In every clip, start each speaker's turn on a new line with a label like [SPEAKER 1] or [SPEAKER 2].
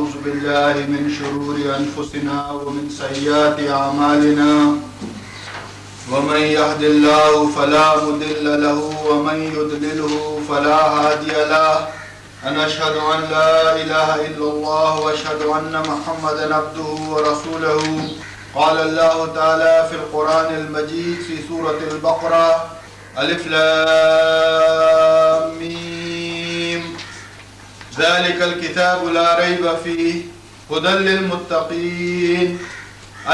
[SPEAKER 1] ونعوذ بالله من شرور أنفسنا ومن سيئات أعمالنا ومن يهد الله فلا مضل له ومن يضلله فلا هادي له أشهد أن لا إله إلا الله وأشهد أن محمدا عبده ورسوله قال الله تعالى في القرآن المجيد في سورة البقرة ألف لام ميم ذلك الكتاب لا ريب فيه هدى للمتقين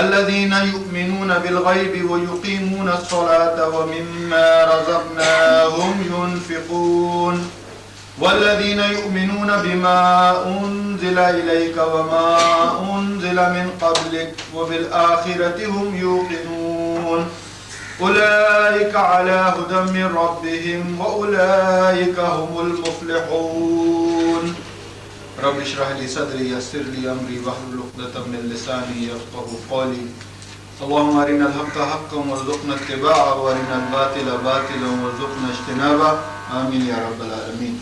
[SPEAKER 1] الذين يؤمنون بالغيب ويقيمون الصلاة ومما رزقناهم ينفقون والذين يؤمنون بما أنزل إليك وما أنزل من قبلك وبالآخرة هم يوقنون أولئك على هدى من ربهم وأولئك هم المفلحون رب اشرح لي صدري يسر لي أمري واحلل عقدة من لساني يفقهوا قولي اللهم أرنا الحق حقا وارزقنا اتباعه وأرنا الباطل باطلا وارزقنا اجتنابه آمین یا رب العالمین۔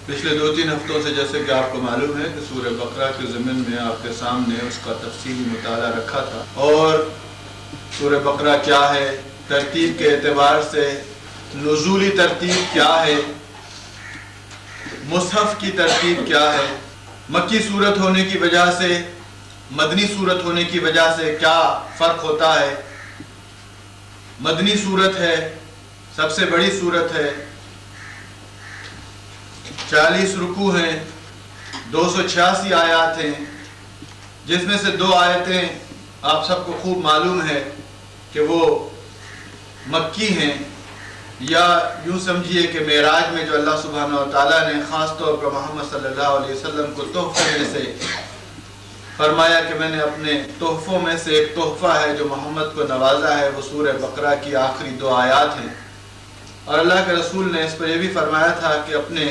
[SPEAKER 1] پچھلے 2-3 ہفتوں سے جیسے کہ آپ کو معلوم ہے کہ سورہ بقرہ کے ضمن میں آپ کے سامنے اس کا تفصیلی مطالعہ رکھا تھا، اور سورہ بقرہ کیا ہے، ترتیب کے اعتبار سے نزولی ترتیب کیا ہے، مصحف کی ترتیب کیا ہے، مکی صورت ہونے کی وجہ سے مدنی صورت ہونے کی وجہ سے کیا فرق ہوتا ہے۔ مدنی صورت ہے، سب سے بڑی صورت ہے، 40 رکوع ہیں، 286 آیات ہیں، جس میں سے 2 آیتیں آپ سب کو خوب معلوم ہے کہ وہ مکی ہیں، یا یوں سمجھیے کہ معراج میں جو اللہ سبحانہ و تعالیٰ نے خاص طور پر محمد صلی اللہ علیہ وسلم کو تحفے میں سے فرمایا کہ میں نے اپنے تحفوں میں سے ایک تحفہ ہے جو محمد کو نوازا ہے، وہ سورہ بقرہ کی آخری 2 آیات ہیں۔ اور اللہ کے رسول نے اس پر یہ بھی فرمایا تھا کہ اپنے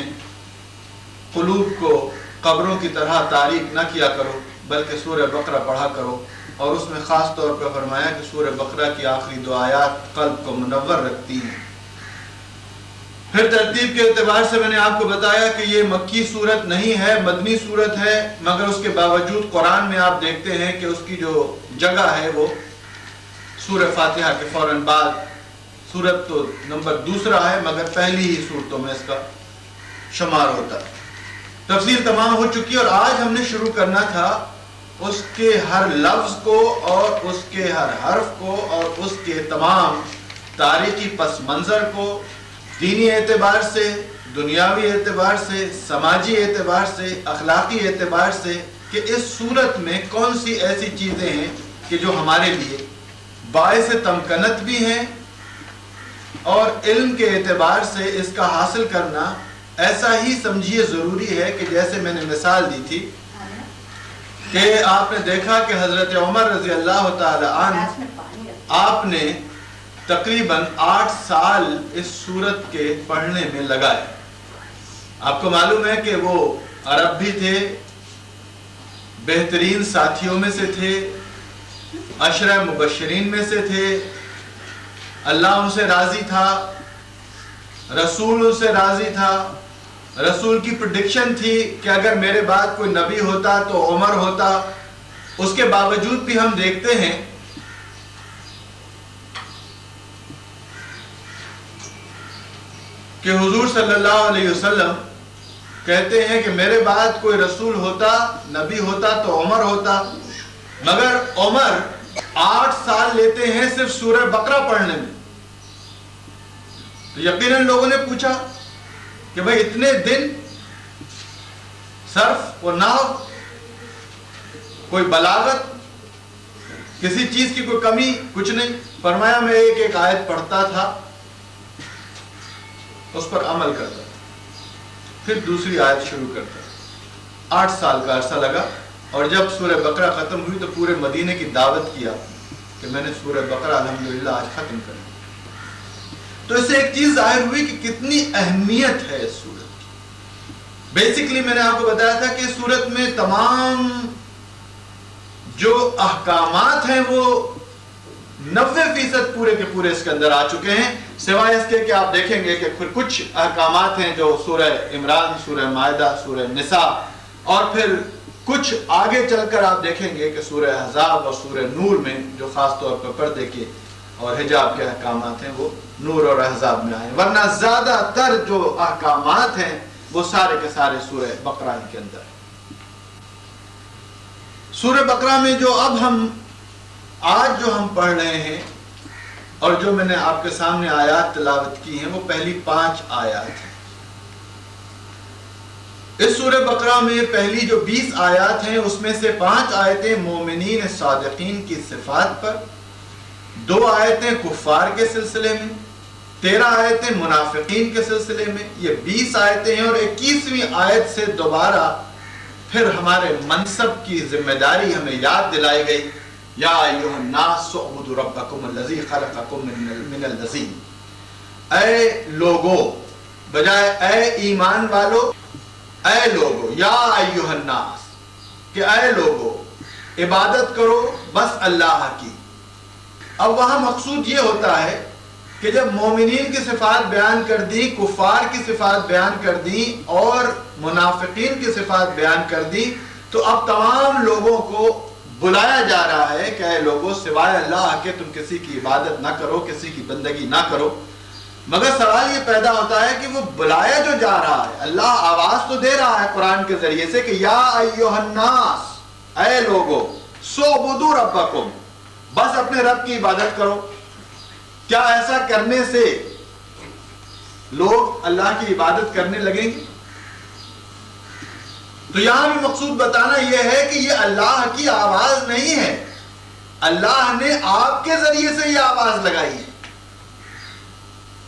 [SPEAKER 1] قلوب کو قبروں کی طرح تاریک نہ کیا کرو بلکہ سورہ بقرہ پڑھا کرو، اور اس میں خاص طور پر فرمایا کہ سورہ بقرہ کی آخری 2 آیات قلب کو منور رکھتی ہیں۔ پھر ترتیب کے اعتبار سے میں نے آپ کو بتایا کہ یہ مکی صورت نہیں ہے، مدنی صورت ہے، مگر اس کے باوجود قرآن میں آپ دیکھتے ہیں کہ اس کی جو جگہ ہے وہ سورہ فاتحہ کے فوراً بعد، سورت تو نمبر 2 ہے مگر پہلی ہی صورتوں میں اس کا شمار ہوتا ہے۔ تفصیل تمام ہو چکی، اور آج ہم نے شروع کرنا تھا اس کے ہر لفظ کو اور اس کے ہر حرف کو اور اس کے تمام تاریخی پس منظر کو، دینی اعتبار سے، دنیاوی اعتبار سے، سماجی اعتبار سے، اخلاقی اعتبار سے، کہ اس صورت میں کون سی ایسی چیزیں ہیں کہ جو ہمارے لیے باعث تمکنت بھی ہیں، اور علم کے اعتبار سے اس کا حاصل کرنا ایسا ہی سمجھیے ضروری ہے کہ جیسے میں نے مثال دی تھی کہ آپ نے دیکھا کہ حضرت عمر رضی اللہ تعالی عنہ آپ نے تقریباً 8 سال اس سورت کے پڑھنے میں لگائے۔ آپ کو معلوم ہے کہ وہ عرب بھی تھے، بہترین ساتھیوں میں سے تھے، 10 مبشرین میں سے تھے، اللہ ان سے راضی تھا، رسول ان سے راضی تھا، رسول کی پریڈکشن تھی کہ اگر میرے بعد کوئی نبی ہوتا تو عمر ہوتا۔ اس کے باوجود بھی ہم دیکھتے ہیں کہ حضور صلی اللہ علیہ وسلم کہتے ہیں کہ میرے بعد کوئی رسول ہوتا، نبی ہوتا تو عمر ہوتا، مگر عمر 8 سال لیتے ہیں صرف سورہ بقرہ پڑھنے میں۔ تو یقیناً لوگوں نے پوچھا کہ بھئی اتنے دن، صرف و نحو، کوئی بلاغت، کسی چیز کی کوئی کمی کچھ نہیں۔ فرمایا میں ایک آیت پڑھتا تھا، اس پر عمل کرتا تھا، پھر دوسری آیت شروع کرتا تھا۔ 8 سال کا عرصہ لگا، اور جب سورہ بقرہ ختم ہوئی تو پورے مدینے کی دعوت کیا کہ میں نے سورہ بقرہ الحمدللہ آج ختم کر دی۔ تو اس سے ایک چیز ظاہر ہوئی کہ کتنی اہمیت ہے اس سورت کی۔ بیسیکلی میں نے آپ کو بتایا تھا کہ اس سورت میں تمام جو احکامات ہیں وہ 90% پورے کے پورے اس کے اندر آ چکے ہیں، سوائے اس کے کہ آپ دیکھیں گے کہ پھر کچھ احکامات ہیں جو سورہ عمران، سورہ مائدہ، سورہ نساء اور پھر کچھ آگے چل کر آپ دیکھیں گے کہ سورہ احزاب اور سورہ نور میں جو خاص طور پر پردے کے اور حجاب کے احکامات ہیں وہ نور اور احزاب میں آئے، ورنہ زیادہ تر جو احکامات ہیں وہ سارے کے سارے سورہ بقرہ کے اندر ہیں۔ سورہ بقرہ میں جو اب آج ہم پڑھ رہے ہیں اور جو میں نے آپ کے سامنے آیات تلاوت کی ہیں وہ پہلی 5 آیات ہیں۔ اس سورہ بقرہ میں پہلی جو 20 آیات ہیں اس میں سے 5 آیتیں مومنین صادقین کی صفات پر، 2 آیتیں کفار کے سلسلے میں، 13 آیتیں منافقین کے سلسلے میں، یہ 20 آیتیں ہیں، اور 21ویں آیت سے دوبارہ پھر ہمارے منصب کی ذمہ داری ہمیں یاد دلائی گئی، یا ایھا الناس اعبدوا ربکم الذی خلقکم من الذین، اے لوگو بجائے اے ایمان والو، اے لوگو، یا ایھا الناس کہ اے لوگو عبادت کرو بس اللہ کی۔ اب وہاں مقصود یہ ہوتا ہے کہ جب مومنین کی صفات بیان کر دی، کفار کی صفات بیان کر دی اور منافقین کی صفات بیان کر دی، تو اب تمام لوگوں کو بلایا جا رہا ہے کہ اے لوگوں سوائے اللہ کے تم کسی کی عبادت نہ کرو، کسی کی بندگی نہ کرو۔ مگر سوال یہ پیدا ہوتا ہے کہ وہ بلایا جو جا رہا ہے، اللہ آواز تو دے رہا ہے قرآن کے ذریعے سے کہ یا ایھا الناس، اے لوگو اعبدوا ربکم، بس اپنے رب کی عبادت کرو۔ کیا ایسا کرنے سے لوگ اللہ کی عبادت کرنے لگیں گے؟ تو یہاں بھی مقصود بتانا یہ ہے کہ یہ اللہ کی آواز نہیں ہے، اللہ نے آپ کے ذریعے سے یہ آواز لگائی ہے۔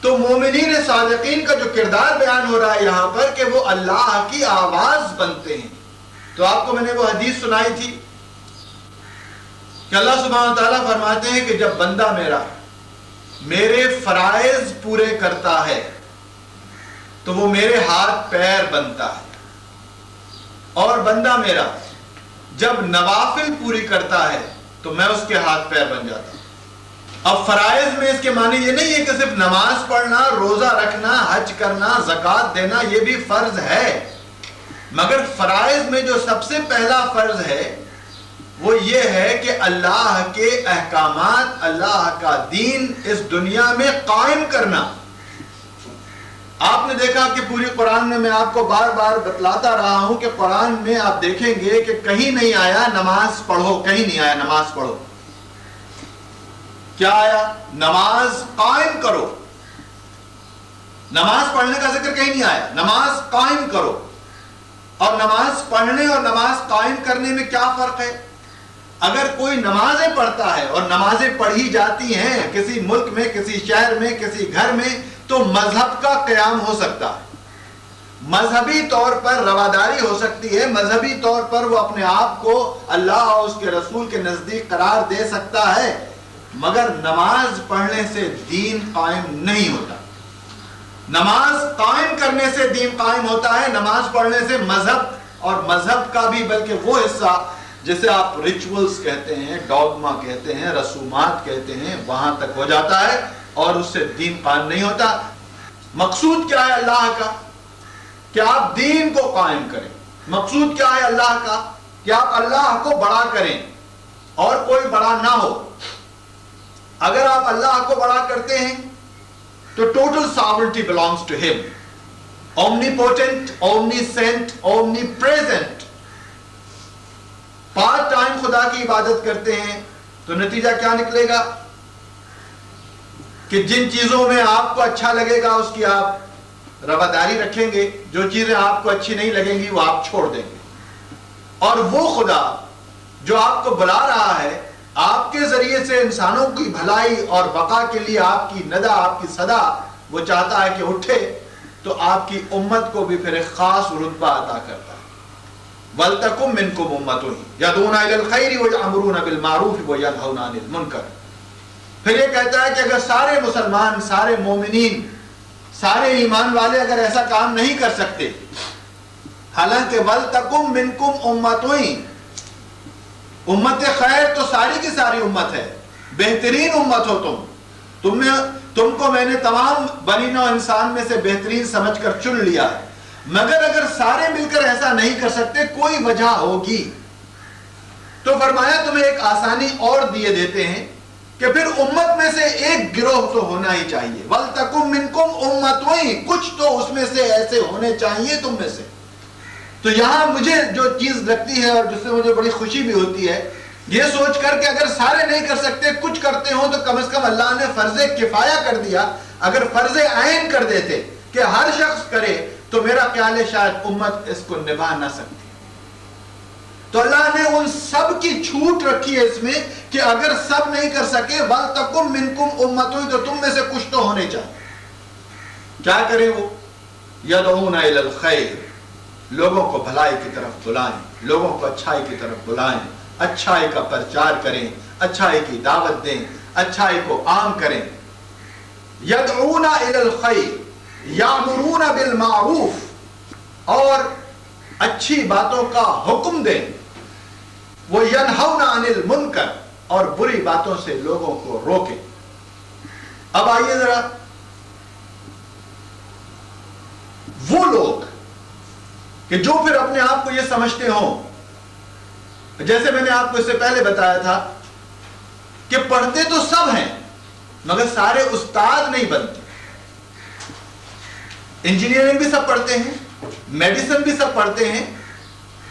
[SPEAKER 1] تو مومنین صادقین کا جو کردار بیان ہو رہا ہے یہاں پر کہ وہ اللہ کی آواز بنتے ہیں۔ تو آپ کو میں نے وہ حدیث سنائی تھی کہ اللہ سبحانہ وتعالیٰ فرماتے ہیں کہ جب بندہ میرے فرائض پورے کرتا ہے تو وہ میرے ہاتھ پیر بنتا ہے، اور بندہ میرا جب نوافل پوری کرتا ہے تو میں اس کے ہاتھ پیر بن جاتا ہوں۔ اب فرائض میں اس کے معنی یہ نہیں ہے کہ صرف نماز پڑھنا، روزہ رکھنا، حج کرنا، زکوٰۃ دینا، یہ بھی فرض ہے، مگر فرائض میں جو سب سے پہلا فرض ہے وہ یہ ہے کہ اللہ کے احکامات، اللہ کا دین اس دنیا میں قائم کرنا۔ آپ نے دیکھا کہ پوری قرآن میں آپ کو بار بار بتلاتا رہا ہوں کہ قرآن میں آپ دیکھیں گے کہ کہیں نہیں آیا نماز پڑھو، کہیں نہیں آیا نماز پڑھو۔ کیا آیا؟ نماز قائم کرو۔ نماز پڑھنے کا ذکر کہیں نہیں آیا، نماز قائم کرو۔ اور نماز پڑھنے اور نماز قائم کرنے میں کیا فرق ہے؟ اگر کوئی نمازیں پڑھتا ہے اور نمازیں پڑھی جاتی ہیں کسی ملک میں، کسی شہر میں، کسی گھر میں، تو مذہب کا قیام ہو سکتا ہے، مذہبی طور پر رواداری ہو سکتی ہے، مذہبی طور پر وہ اپنے آپ کو اللہ اور اس کے رسول کے نزدیک قرار دے سکتا ہے، مگر نماز پڑھنے سے دین قائم نہیں ہوتا۔ نماز قائم کرنے سے دین قائم ہوتا ہے، نماز پڑھنے سے مذہب اور مذہب کا بھی بلکہ وہ حصہ جسے آپ ریچولز کہتے ہیں، ڈوگما کہتے ہیں، رسومات کہتے ہیں، وہاں تک ہو جاتا ہے اور اس سے دین قائم نہیں ہوتا۔ مقصود کیا ہے اللہ کا؟ کہ آپ دین کو قائم کریں۔ مقصود کیا ہے اللہ کا؟ کہ آپ اللہ کو بڑا کریں اور کوئی بڑا نہ ہو۔ اگر آپ اللہ کو بڑا کرتے ہیں تو total sovereignty belongs to him, omnipotent, omniscient, omnipresent۔ Part time خدا کی عبادت کرتے ہیں تو نتیجہ کیا نکلے گا؟ کہ جن چیزوں میں آپ کو اچھا لگے گا اس کی آپ رواداری رکھیں گے، جو چیزیں آپ کو اچھی نہیں لگیں گی وہ آپ چھوڑ دیں گے۔ اور وہ خدا جو آپ کو بلا رہا ہے آپ کے ذریعے سے انسانوں کی بھلائی اور بقا کے لیے آپ کی ندا، آپ کی صدا وہ چاہتا ہے کہ اٹھے، تو آپ کی امت کو بھی پھر ایک خاص رتبہ عطا کرتا ہے۔ وَلْتَكُمْ مِنْكُمْ أُمَّةٌ يَدْعُونَ إِلَى الْخَيْرِ وَيَأْمُرُونَ بِالْمَعْرُوفِ وَيَنْهَوْنَ عَنِ الْمُنْكَرِ۔ پھر یہ کہتا ہے کہ اگر سارے مسلمان، سارے مومنین، سارے ایمان والے اگر ایسا کام نہیں کر سکتے، حالانکہ وَلْتَكُمْ مِنْكُمْ أُمَّةٌ، امت خیر تو ساری کی ساری امت ہے، بہترین امت ہو تم کو میں نے تمام بنی نوع انسان میں سے بہترین سمجھ کر چن لیا ہے، مگر اگر سارے مل کر ایسا نہیں کر سکتے کوئی وجہ ہوگی. تو فرمایا تمہیں ایک آسانی اور دیے دیتے ہیں کہ پھر امت میں سے ایک گروہ تو ہونا ہی چاہیے. وَلْتَكُمْ مِنْكُمْ أُمَّةٌ، کچھ تو اس میں سے ایسے ہونے چاہیے تم میں سے. تو یہاں مجھے جو چیز لگتی ہے اور جس سے مجھے بڑی خوشی بھی ہوتی ہے، یہ سوچ کر کہ اگر سارے نہیں کر سکتے کچھ کرتے ہوں تو کم از کم اللہ نے فرض کفایہ کر دیا. اگر فرض عین کر دیتے کہ ہر شخص کرے تو میرا خیال ہے شاید امت اس کو نبھا نہ سکتی. تو اللہ نے ان سب کی چھوٹ رکھی ہے اس میں کہ اگر سب نہیں کر سکے وَلْتَكُمْ مِنْكُمْ أُمَّةٌ، تو تم میں سے کچھ تو ہونے چاہیے. کیا کریں وہ؟ يَدْعُونَ إِلَى الْخَيْرِ، لوگوں کو بھلائی کی طرف بلائیں، لوگوں کو اچھائی کی طرف بلائیں، اچھائی کا پرچار کریں، اچھائی کی دعوت دیں، اچھائی کو عام کریں. يَدْعُونَ إِلَى الْخَيْرِ يَأْمُرُونَ بِالْمَعْرُوفِ، اور اچھی باتوں کا حکم دیں. وہ يَنْهَوْنَ عَنِ الْمُنْكَرِ، اور بری باتوں سے لوگوں کو روکیں. اب آئیے ذرا، وہ لوگ کہ جو پھر اپنے آپ کو یہ سمجھتے ہوں، جیسے میں نے آپ کو اس سے پہلے بتایا تھا کہ پڑھتے تو سب ہیں مگر سارے استاد نہیں بنتے. انجینئرنگ بھی سب پڑھتے ہیں، میڈیسن بھی سب پڑھتے ہیں،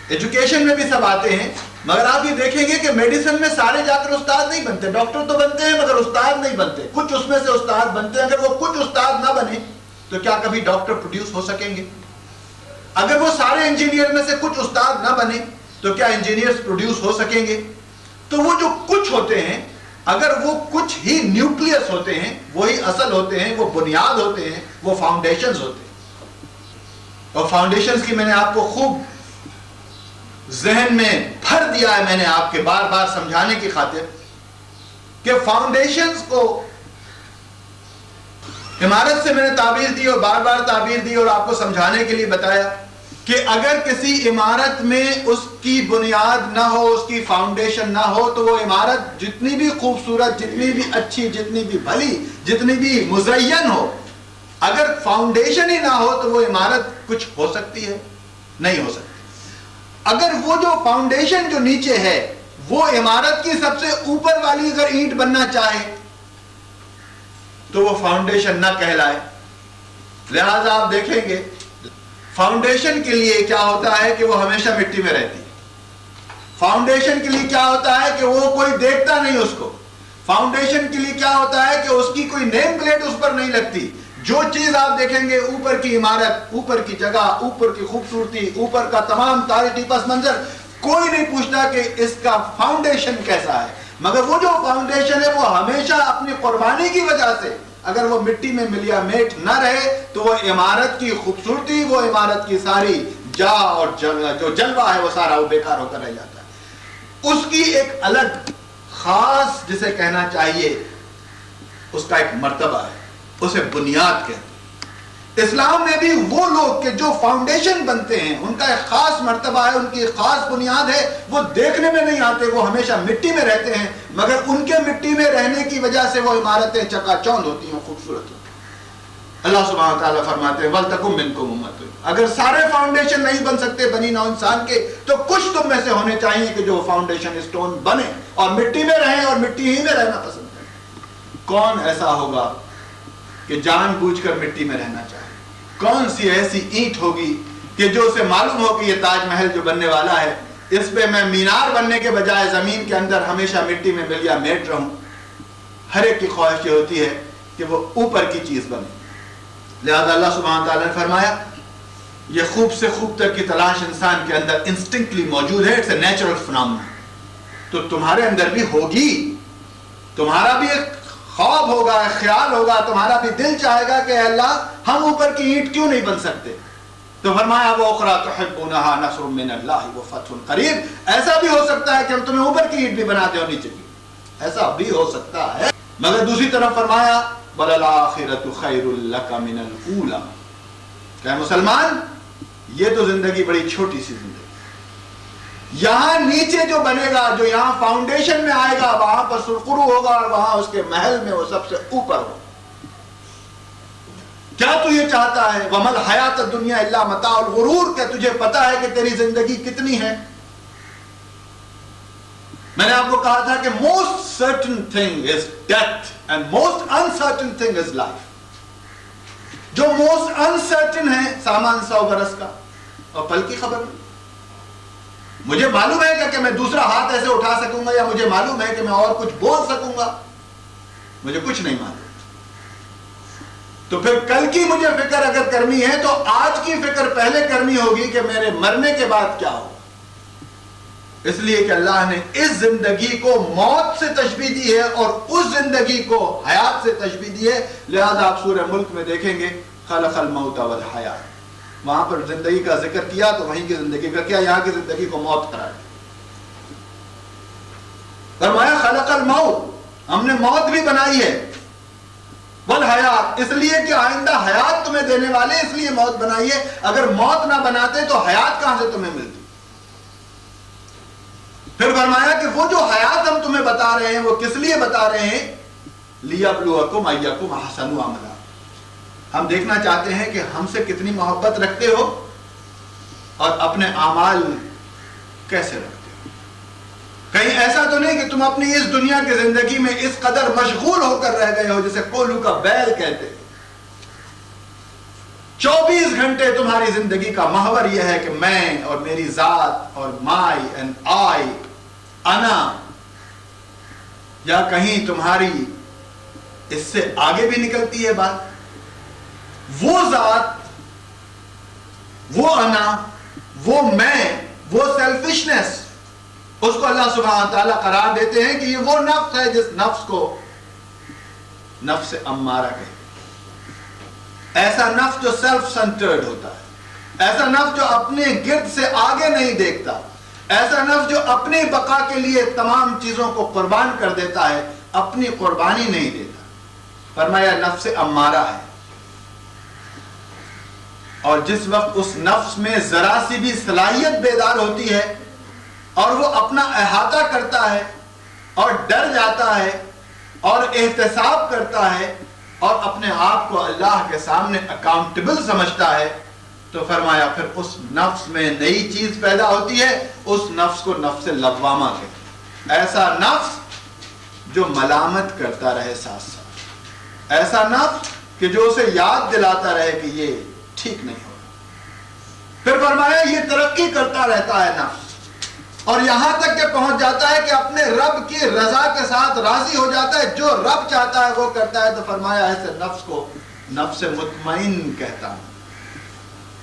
[SPEAKER 1] ایجوکیشن میں بھی سب آتے ہیں، مگر آپ یہ دیکھیں گے کہ میڈیسن میں سارے جا کر استاد نہیں بنتے. ڈاکٹر تو بنتے ہیں مگر استاد نہیں بنتے. کچھ اس میں سے استاد بنتے ہیں. اگر وہ کچھ استاد نہ بنے تو کیا کبھی ڈاکٹر پروڈیوس ہو سکیں گے؟ اگر وہ سارے انجینئر میں سے کچھ استاد نہ بنے تو کیا انجینئرز پروڈیوس ہو سکیں گے؟ تو وہ جو کچھ ہوتے ہیں، اگر وہ کچھ ہی نیوکلیس ہوتے ہیں، وہی اصل ہوتے ہیں، وہ بنیاد ہوتے ہیں، وہ فاؤنڈیشنز ہوتے ہیں. اور فاؤنڈیشنز کی میں نے آپ کو خوب ذہن میں بھر دیا ہے، میں نے آپ کے بار بار سمجھانے کی خاطر کہ فاؤنڈیشنز کو عمارت سے میں نے تعبیر دی اور بار بار تعبیر دی اور آپ کو سمجھانے کے لیے بتایا کہ اگر کسی عمارت میں اس کی بنیاد نہ ہو، اس کی فاؤنڈیشن نہ ہو، تو وہ عمارت جتنی بھی خوبصورت، جتنی بھی اچھی، جتنی بھی بھلی، جتنی بھی مزین ہو، اگر فاؤنڈیشن ہی نہ ہو تو وہ عمارت کچھ ہو سکتی ہے؟ نہیں ہو سکتی. اگر وہ جو فاؤنڈیشن جو نیچے ہے وہ عمارت کی سب سے اوپر والی اگر اینٹ بننا چاہے تو وہ فاؤنڈیشن نہ کہلائے. لہذا آپ دیکھیں گے فاؤنڈیشن کے لیے کیا ہوتا ہے کہ وہ ہمیشہ مٹی میں رہتی ہے. فاؤنڈیشن کے لیے کیا ہوتا ہے کہ وہ کوئی دیکھتا نہیں اس کو. فاؤنڈیشن کے لیے کیا ہوتا ہے کہ اس کی کوئی نیم پلیٹ اس پر نہیں لگتی. جو چیز آپ دیکھیں گے، اوپر کی عمارت، اوپر کی جگہ، اوپر کی خوبصورتی، اوپر کا تمام تاریخی پس منظر، کوئی نہیں پوچھتا کہ اس کا فاؤنڈیشن کیسا ہے. مگر وہ جو فاؤنڈیشن ہے وہ ہمیشہ اپنی قربانی کی وجہ سے اگر وہ مٹی میں ملیا میٹ نہ رہے تو وہ عمارت کی خوبصورتی، وہ عمارت کی ساری جا اور جو جلوہ ہے وہ سارا وہ بیکار ہو کر رہ جاتا ہے. اس کی ایک الگ خاص جسے کہنا چاہیے اس کا ایک مرتبہ ہے، اسے بنیاد کہتے ہیں. اسلام میں بھی وہ لوگ کہ جو فاؤنڈیشن بنتے ہیں ان کا ایک خاص مرتبہ ہے، ان کی ایک خاص بنیاد ہے. وہ دیکھنے میں نہیں آتے، وہ ہمیشہ مٹی میں رہتے ہیں، مگر ان کے مٹی میں رہنے کی وجہ سے وہ عمارتیں چکا چوند ہوتی ہیں، خوبصورت ہوتی ہیں. اللہ سبحانہ وتعالیٰ فرماتے ہیں وَلْتَكُمْ مِنْكُمْ أُمَّةٌ، اگر سارے فاؤنڈیشن نہیں بن سکتے بنی نوع انسان کے تو کچھ تم میں سے ہونے چاہیے کہ جو فاؤنڈیشن اسٹون بنے اور مٹی میں رہیں اور مٹی ہی میں رہنا پسند کریں. کون ایسا ہوگا کہ جان بوجھ کر مٹی میں رہنا چاہے؟ کون سی ایسی اینٹ ہوگی کہ جو اسے معلوم ہو کہ یہ تاج محل جو بننے والا ہے اس پہ میں مینار بننے کے بجائے زمین کے اندر ہمیشہ مٹی میں مل یا میٹ رہوں؟ ہر ایک کی خواہش یہ ہوتی ہے کہ وہ اوپر کی چیز بنے. لہذا اللہ سبحانہ تعالیٰ نے فرمایا یہ خوب سے خوب تر کی تلاش انسان کے اندر انسٹنکٹلی موجود ہے، اٹس اے نیچرل فنامنا. تو تمہارے اندر بھی ہوگی، تمہارا بھی ایک خواب ہوگا، خیال ہوگا، تمہارا بھی دل چاہے گا کہ اے اللہ ہم اوپر کی اینٹ کیوں نہیں بن سکتے. تو فرمایا وَأُخْرَىٰ تُحِبُّونَهَا نَصْرٌ مِّنَ اللَّهِ وَفَتْحٌ قَرِيبٌ. ایسا بھی ہو سکتا ہے کہ ہم تمہیں اوپر کی اینٹ بھی بنا دیں اور نیچے کی، ایسا بھی ہو سکتا ہے. مگر دوسری طرف فرمایا وَلَلْآخِرَةُ خَيْرٌ لَكَ مِنَ الْأُولَىٰ. کہ مسلمان یہ تو زندگی بڑی چھوٹی سی زندگی، یہاں نیچے جو بنے گا، جو یہاں فاؤنڈیشن میں آئے گا وہاں پر سرخرو ہوگا اور وہاں اس کے محل میں وہ سب سے اوپر ہوگا. کیا تو یہ چاہتا ہے؟ وَمَا الْحَيَاةُ الدُّنْيَا إِلَّا مَتَاعُ الْغُرُورِ، کہ تجھے پتا ہے کہ تیری زندگی کتنی ہے؟ میں نے آپ کو کہا تھا کہ most certain thing is death and most uncertain thing is life. جو most uncertain ہے سامان 100 برس کا اور پل کی خبر نہیں. مجھے معلوم ہے کہ میں دوسرا ہاتھ ایسے اٹھا سکوں گا، یا مجھے معلوم ہے کہ میں اور کچھ بول سکوں گا، مجھے کچھ نہیں معلوم. تو پھر کل کی مجھے فکر اگر کرنی ہے تو آج کی فکر پہلے کرنی ہوگی کہ میرے مرنے کے بعد کیا ہو. اس لیے کہ اللہ نے اس زندگی کو موت سے تشبیہ دی ہے اور اس زندگی کو حیات سے تشبیہ دی ہے. لہذا آپ سورہ ملک میں دیکھیں گے خلق الموت والحیات، وہاں پر زندگی کا ذکر کیا تو وہیں کی زندگی کا کیا، یہاں کی زندگی کو موت قرار دیا. فرمایا خلق الموت، ہم نے موت بھی بنائی ہے، والحیات، اس لیے کہ آئندہ حیات تمہیں دینے والے، اس لیے موت بنائی ہے. اگر موت نہ بناتے تو حیات کہاں سے تمہیں ملتی؟ پھر فرمایا کہ وہ جو حیات ہم تمہیں بتا رہے ہیں وہ کس لیے بتا رہے ہیں؟ لِيَبْلُوَكُمْ أَيَّكُمْ أَحْسَنُ عَمَلًا، ہم دیکھنا چاہتے ہیں کہ ہم سے کتنی محبت رکھتے ہو اور اپنے اعمال کیسے رکھتے ہو. کہیں ایسا تو نہیں کہ تم اپنی اس دنیا کی زندگی میں اس قدر مشغول ہو کر رہ گئے ہو جسے کولو کا بیل کہتے ہیں. 24 گھنٹے تمہاری زندگی کا محور یہ ہے کہ میں اور میری ذات اور مائی اینڈ آئی، انا، یا کہیں تمہاری اس سے آگے بھی نکلتی ہے بات. وہ ذات، وہ انا، وہ میں، وہ سیلفشنس، اس کو اللہ سبحانہ تعالیٰ قرار دیتے ہیں کہ یہ وہ نفس ہے جس نفس کو نفس امارہ کہتے ہیں. ایسا نفس جو سیلف سنٹرڈ ہوتا ہے، ایسا نفس جو اپنے گرد سے آگے نہیں دیکھتا، ایسا نفس جو اپنی بقا کے لیے تمام چیزوں کو قربان کر دیتا ہے، اپنی قربانی نہیں دیتا. فرمایا نفس امارہ ہے. اور جس وقت اس نفس میں ذرا سی بھی صلاحیت بیدار ہوتی ہے اور وہ اپنا احاطہ کرتا ہے اور ڈر جاتا ہے اور احتساب کرتا ہے اور اپنے آپ کو اللہ کے سامنے اکاؤنٹیبل سمجھتا ہے، تو فرمایا پھر اس نفس میں نئی چیز پیدا ہوتی ہے. اس نفس کو نفس لوامہ کہتے ہیں. ایسا نفس جو ملامت کرتا رہے ساتھ ساتھ، ایسا نفس کہ جو اسے یاد دلاتا رہے کہ یہ ٹھیک نہیں ہوگا. پھر فرمایا یہ ترقی کرتا رہتا ہے نفس، اور یہاں تک کہ پہنچ جاتا ہے کہ اپنے رب کی رضا کے ساتھ راضی ہو جاتا ہے. جو رب چاہتا ہے وہ کرتا ہے. تو فرمایا ایسے نفس کو نفس مطمئن کہتا ہوں.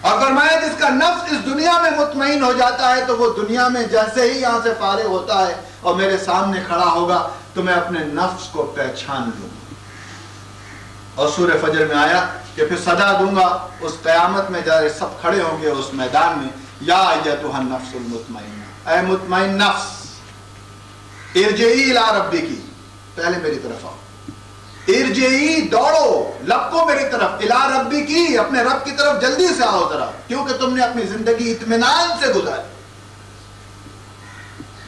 [SPEAKER 1] اور فرمایا جس کا نفس اس دنیا میں مطمئن ہو جاتا ہے تو وہ دنیا میں جیسے ہی یہاں سے فارغ ہوتا ہے اور میرے سامنے کھڑا ہوگا تو میں اپنے نفس کو پہچان لوں گا. اور سورہ فجر میں آیا کہ پھر صدا دوں گا اس قیامت میں جب سب کھڑے ہوں گے اس میدان میں، یا ایتھا النفس المطمئنہ، اے مطمئن نفس، ارجعی الی ربکی، پہلے میری طرف آؤ. ارجعی، دوڑو، لپکو میری طرف، الی ربکی، اپنے رب کی طرف جلدی سے آؤ ذرا، کیونکہ تم نے اپنی زندگی اطمینان سے گزاری.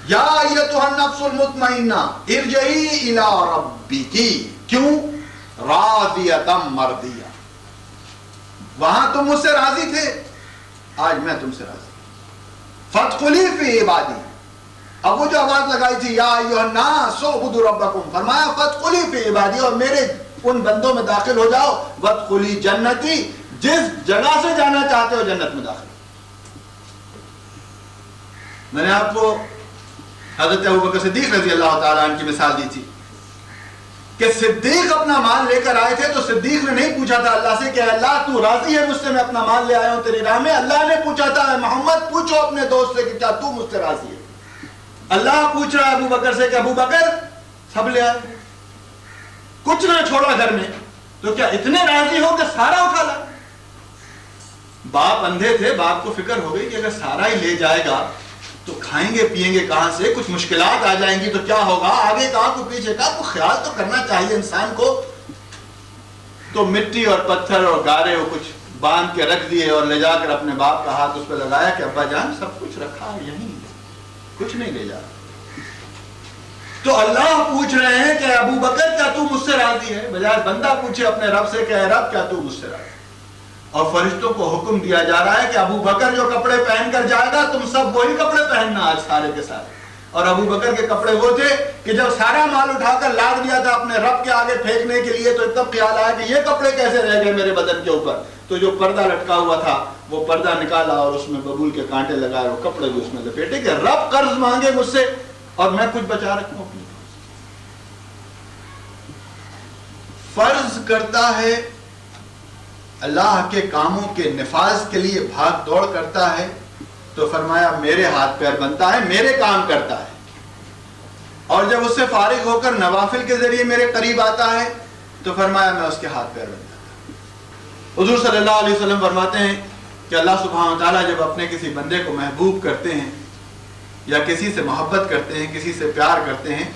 [SPEAKER 1] یا ایتھا النفس المطمئنہ ارجعی الی ربکی، کیوں؟ راضیۃ مرضیہ، وہاں تم مجھ سے راضی تھے، آج میں تم سے راضی. فادخلی فی عبادی، اب وہ جو آواز لگائی تھی یا ایھا الناس اعبدوا ربکم، فرمایا فادخلی فی عبادی، اور میرے ان بندوں میں داخل ہو جاؤ. وادخلی جنتی، جس جگہ سے جانا چاہتے ہو جنت میں داخل. میں نے آپ کو حضرت ابوبکر صدیق رضی اللہ تعالیٰ عنہ کی مثال دی تھی کہ صدیق اپنا مال لے کر آئے تھے تو صدیق نے نہیں پوچھا تھا اللہ سے کہ اللہ تو راضی ہے مجھ سے، میں اپنا مال لے آیا ہوں تیری راہ میں. اللہ نے پوچھا تھا اے محمد پوچھو اپنے دوست سے کہ کیا تو مجھ سے راضی ہے. اللہ پوچھ رہا ہے ابو بکر سے کہ ابو بکر سب لے آئے، کچھ نہ چھوڑا گھر میں، تو کیا اتنے راضی ہو کہ سارا اٹھا لا؟ باپ اندھے تھے، باپ کو فکر ہو گئی کہ اگر سارا ہی لے جائے گا تو کھائیں گے پیئیں گے کہاں سے، کچھ مشکلات آ جائیں گی تو کیا ہوگا، آگے کہاں کو پیچھے کا، تو خیال تو کرنا چاہیے انسان کو. تو مٹی اور پتھر اور گارے وہ کچھ باندھ کے رکھ دیے اور لے جا کر اپنے باپ کا ہاتھ اس پہ لگایا کہ ابا جان سب کچھ رکھا ہے یہیں، کچھ نہیں لے جا. تو اللہ پوچھ رہے ہیں کہ ابو بکر کیا تو مجھ سے راضی ہے، بجائے بندہ پوچھے اپنے رب سے کہ اے رب کیا تو مجھ سے راضی ہے. اور فرشتوں کو حکم دیا جا رہا ہے کہ ابو بکر جو کپڑے پہن کر جائے گا تم سب وہی کپڑے پہننا آج سارے کے سارے. اور ابو بکر کے کپڑے وہ تھے کہ جب سارا مال اٹھا کر لاد دیا تھا اپنے رب کے آگے پھینکنے کے لیے تو تب خیال آیا کہ یہ کپڑے کیسے رہ گئے میرے بدن کے اوپر. تو جو پردہ لٹکا ہوا تھا وہ پردہ نکالا اور اس میں ببول کے کانٹے لگائے اور کپڑے بھی اس میں لپیٹے کہ رب قرض مانگے مجھ سے اور میں کچھ بچا رکھوں اپنے پاس. فرض کرتا ہے اللہ کے کاموں کے نفاذ کے لیے بھاگ دوڑ کرتا ہے تو فرمایا میرے ہاتھ پیر بنتا ہے, میرے کام کرتا ہے. اور جب اس سے فارغ ہو کر نوافل کے ذریعے میرے قریب آتا ہے تو فرمایا میں اس کے ہاتھ پیر بنتا ہوں. حضور صلی اللہ علیہ وسلم فرماتے ہیں کہ اللہ سبحانہ و تعالیٰ جب اپنے کسی بندے کو محبوب کرتے ہیں یا کسی سے محبت کرتے ہیں, کسی سے پیار کرتے ہیں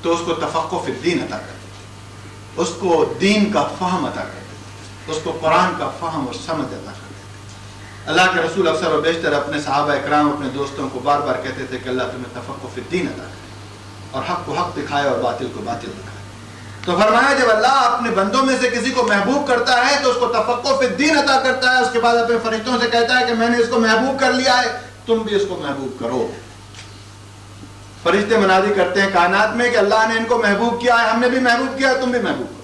[SPEAKER 1] تو اس کو تفقہ فی الدین عطا کرتے ہیں, اس کو دین کا فہم عطا کرتے ہیں, اس کو قرآن کا فہم اور سمجھ عطا کرتے ہیں. اللہ کے رسول اکثر و بیشتر اپنے صحابہ اکرام اپنے دوستوں کو بار بار کہتے تھے کہ اللہ تمہیں تفقہ فی الدین عطا کرے اور حق کو حق دکھائے اور باطل کو باطل دکھائے. تو فرمایا جب اللہ اپنے بندوں میں سے کسی کو محبوب کرتا ہے تو اس کو تفقہ فی الدین عطا کرتا ہے. اس کے بعد اپنے فرشتوں سے کہتا ہے کہ میں نے اس کو محبوب کر لیا ہے, تم بھی اس کو محبوب کرو. فرشتے منادی کرتے ہیں کائنات میں کہ اللہ نے ان کو محبوب کیا ہے, ہم نے بھی محبوب کیا ہے, تم بھی محبوب کرو.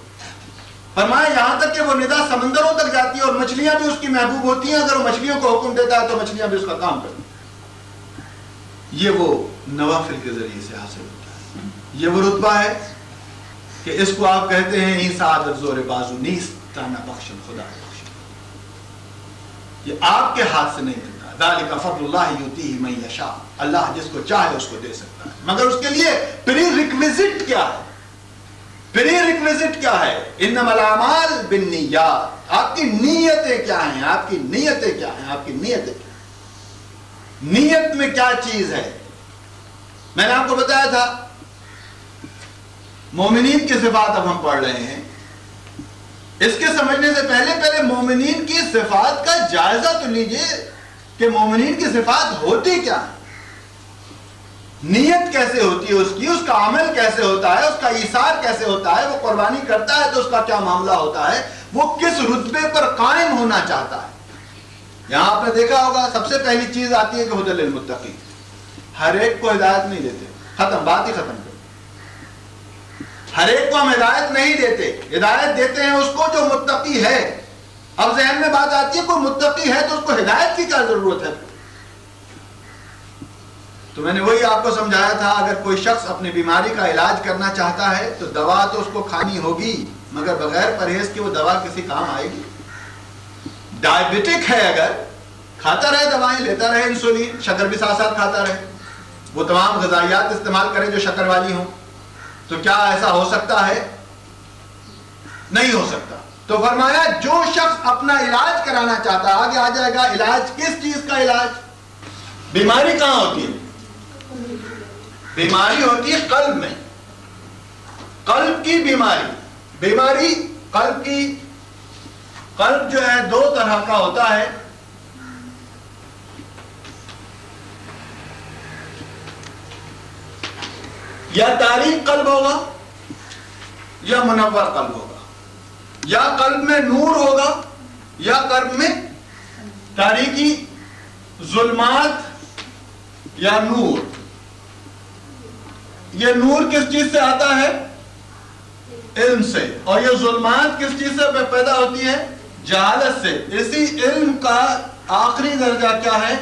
[SPEAKER 1] فرمایا یہاں تک کہ وہ ندا سمندروں تک جاتی ہے اور مچھلیاں بھی اس کی محبوب ہوتی ہیں. اگر وہ مچھلیوں کو حکم دیتا ہے تو مچھلیاں بھی اس کا کام کرتی ہیں. یہ وہ نوافل کے ذریعے سے حاصل ہوتا ہے. یہ وہ رتبہ ہے کہ اس کو آپ کہتے ہیں این سعادت زور بازو نیست تانا بخشن خدا بخشن. یہ آپ کے ہاتھ سے نہیں ملتا. ذالک فضل اللہ یؤتیہ من یشاء. اللہ جس کو چاہے اس کو دے سکتا ہے, مگر اس کے لیے پری ریکویزٹ کیا ہے؟ پری ریکویزٹ کیا ہے؟ انما الاعمال بالنیات. آپ کی نیتیں کیا ہیں؟ آپ کی نیتیں کیا ہیں؟ آپ کی نیتیں کیا ہیں؟ نیت میں کیا چیز ہے؟ میں نے آپ کو بتایا تھا مومنین کی صفات اب ہم پڑھ رہے ہیں. اس کے سمجھنے سے پہلے مومنین کی صفات کا جائزہ تو لیجئے کہ مومنین کی صفات ہوتی کیا ہے, نیت کیسے ہوتی ہے اس کی, اس کا عمل کیسے ہوتا ہے, اس کا ایثار کیسے ہوتا ہے, وہ قربانی کرتا ہے تو اس کا کیا معاملہ ہوتا ہے, وہ کس رتبے پر قائم ہونا چاہتا ہے. یہاں آپ نے دیکھا ہوگا سب سے پہلی چیز آتی ہے کہ ھدی للمتقین. ہر ایک کو ہدایت نہیں دیتے, ختم, بات ہی ختم کر. ہر ایک کو ہم ہدایت نہیں دیتے, ہدایت دیتے ہیں اس کو جو متقی ہے. اب ذہن میں بات آتی ہے کوئی متقی ہے تو اس کو ہدایت کی کیا ضرورت ہے؟ تو میں نے وہی آپ کو سمجھایا تھا, اگر کوئی شخص اپنی بیماری کا علاج کرنا چاہتا ہے تو دوا تو اس کو کھانی ہوگی, مگر بغیر پرہیز کے وہ دوا کسی کام آئے گی؟ ڈائبٹک ہے, اگر کھاتا رہے دوائیں, لیتا رہے انسولین, شکر بھی ساتھ ساتھ کھاتا رہے, وہ تمام غذائیات استعمال کرے جو شکر والی ہوں, تو کیا ایسا ہو سکتا ہے؟ نہیں ہو سکتا. تو فرمایا جو شخص اپنا علاج کرانا چاہتا ہے, آگے آ جائے گا علاج کس چیز کا علاج. بیماری کہاں ہوتی ہے؟ بیماری ہوتی ہے قلب میں, قلب کی بیماری. بیماری قلب کی, قلب جو ہے دو طرح کا ہوتا ہے. یا تاریک قلب ہوگا یا منور قلب ہوگا, یا قلب میں نور ہوگا یا قلب میں تاریکی, ظلمات یا نور. یہ نور کس چیز سے آتا ہے؟ علم سے. اور یہ ظلمات کس چیز سے پیدا ہوتی ہے؟ جہالت سے. اسی علم کا آخری درجہ کیا ہے؟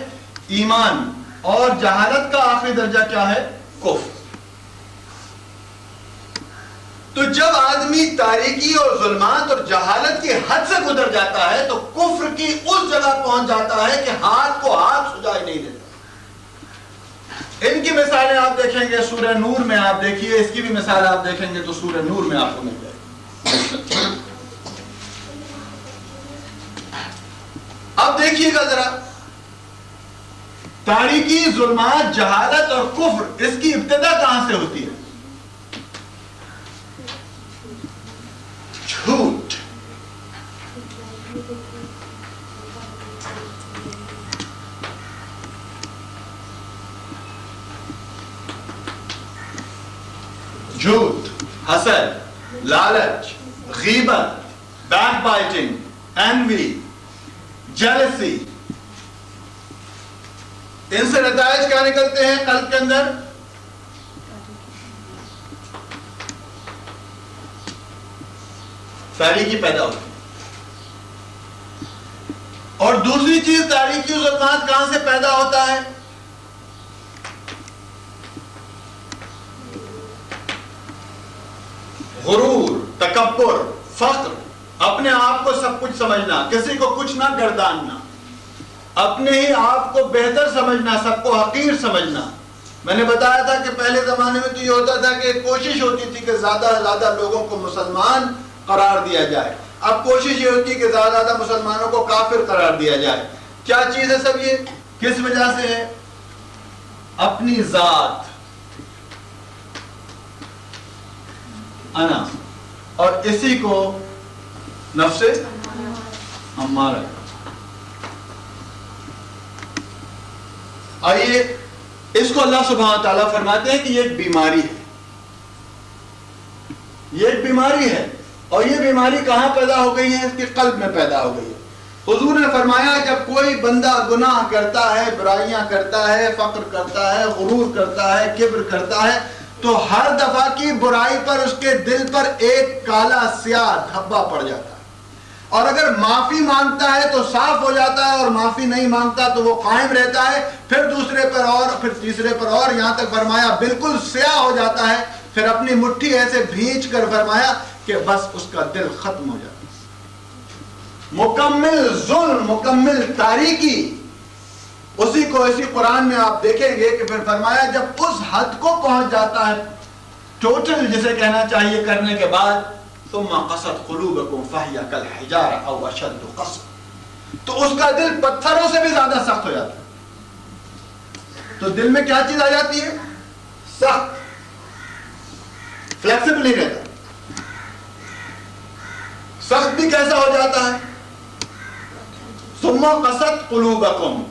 [SPEAKER 1] ایمان. اور جہالت کا آخری درجہ کیا ہے؟ کفر. تو جب آدمی تاریکی اور ظلمات اور جہالت کی حد سے گزر جاتا ہے تو کفر کی اس جگہ پہنچ جاتا ہے کہ ہاتھ کو ہاتھ سجائے نہیں دیتا. ان کی مثالیں آپ دیکھیں گے سورہ نور میں, آپ دیکھیے اس کی بھی مثال آپ دیکھیں گے تو سورہ نور میں آپ کو مل جائے گی. اب دیکھیے گا ذرا, تاریکی, ظلمات, جہالت اور کفر, اس کی ابتدا کہاں سے ہوتی ہے؟ جھوٹ. جھوٹ, حسد, لالچ, غیبت, بیک بائٹنگ, envy, jealousy. ان سے نتائج کیا نکلتے ہیں؟ قلب کے اندر تاریکی پیدا ہوتی ہے. اور دوسری چیز تاریکی و ظلمات کہاں سے پیدا ہوتا ہے؟ غرور، تکبر، فخر، اپنے آپ کو سب کچھ سمجھنا، کسی کو کچھ نہ گرداننا، اپنے ہی آپ کو بہتر سمجھنا، سب کو حقیر سمجھنا. میں نے بتایا تھا کہ پہلے زمانے میں تو یہ ہوتا تھا کہ کوشش ہوتی تھی کہ زیادہ سے زیادہ لوگوں کو مسلمان قرار دیا جائے. اب کوشش یہ ہوتی ہے کہ زیادہ زیادہ مسلمانوں کو کافر قرار دیا جائے. کیا چیز ہے سب یہ؟ کس وجہ سے ہے؟ اپنی ذات، انا، اور اسی کو نفس امارہ. آئیے اس کو اللہ سبحانہ تعالیٰ فرماتے ہیں کہ یہ ایک بیماری ہے. یہ ایک بیماری ہے. اور یہ بیماری کہاں پیدا ہو گئی ہے؟ اس کے قلب میں پیدا ہو گئی ہے. حضور نے فرمایا جب کوئی بندہ گناہ کرتا ہے، برائیاں کرتا ہے، فقر کرتا ہے، غرور کرتا ہے، کبر کرتا ہے، تو ہر دفعہ کی برائی پر اس کے دل پر ایک کالا سیاہ دھبا پڑ جاتا ہے. اور اگر معافی مانگتا ہے تو صاف ہو جاتا ہے، اور معافی نہیں مانگتا تو وہ قائم رہتا ہے، پھر دوسرے پر اور پھر تیسرے پر اور، یہاں تک فرمایا بالکل سیاہ ہو جاتا ہے. پھر اپنی مٹھی ایسے بھینچ کر فرمایا کہ بس اس کا دل ختم ہو جاتا ہے. مکمل ظلم، مکمل تاریکی. اسی کو اسی قرآن میں آپ دیکھیں گے کہ پھر فرمایا جب اس حد کو پہنچ جاتا ہے ٹوٹل جسے کہنا چاہیے کرنے کے بعد، ثم قست قلوبکم فہی کالحجارہ او اشد قسوہ، تو اس کا دل پتھروں سے بھی زیادہ سخت ہو جاتا ہے. تو دل میں کیا چیز آ جاتی ہے؟ سخت، فلیکسیبل نہیں رہتا. سخت بھی کیسا ہو جاتا ہے؟ ثم قست قلوبکم،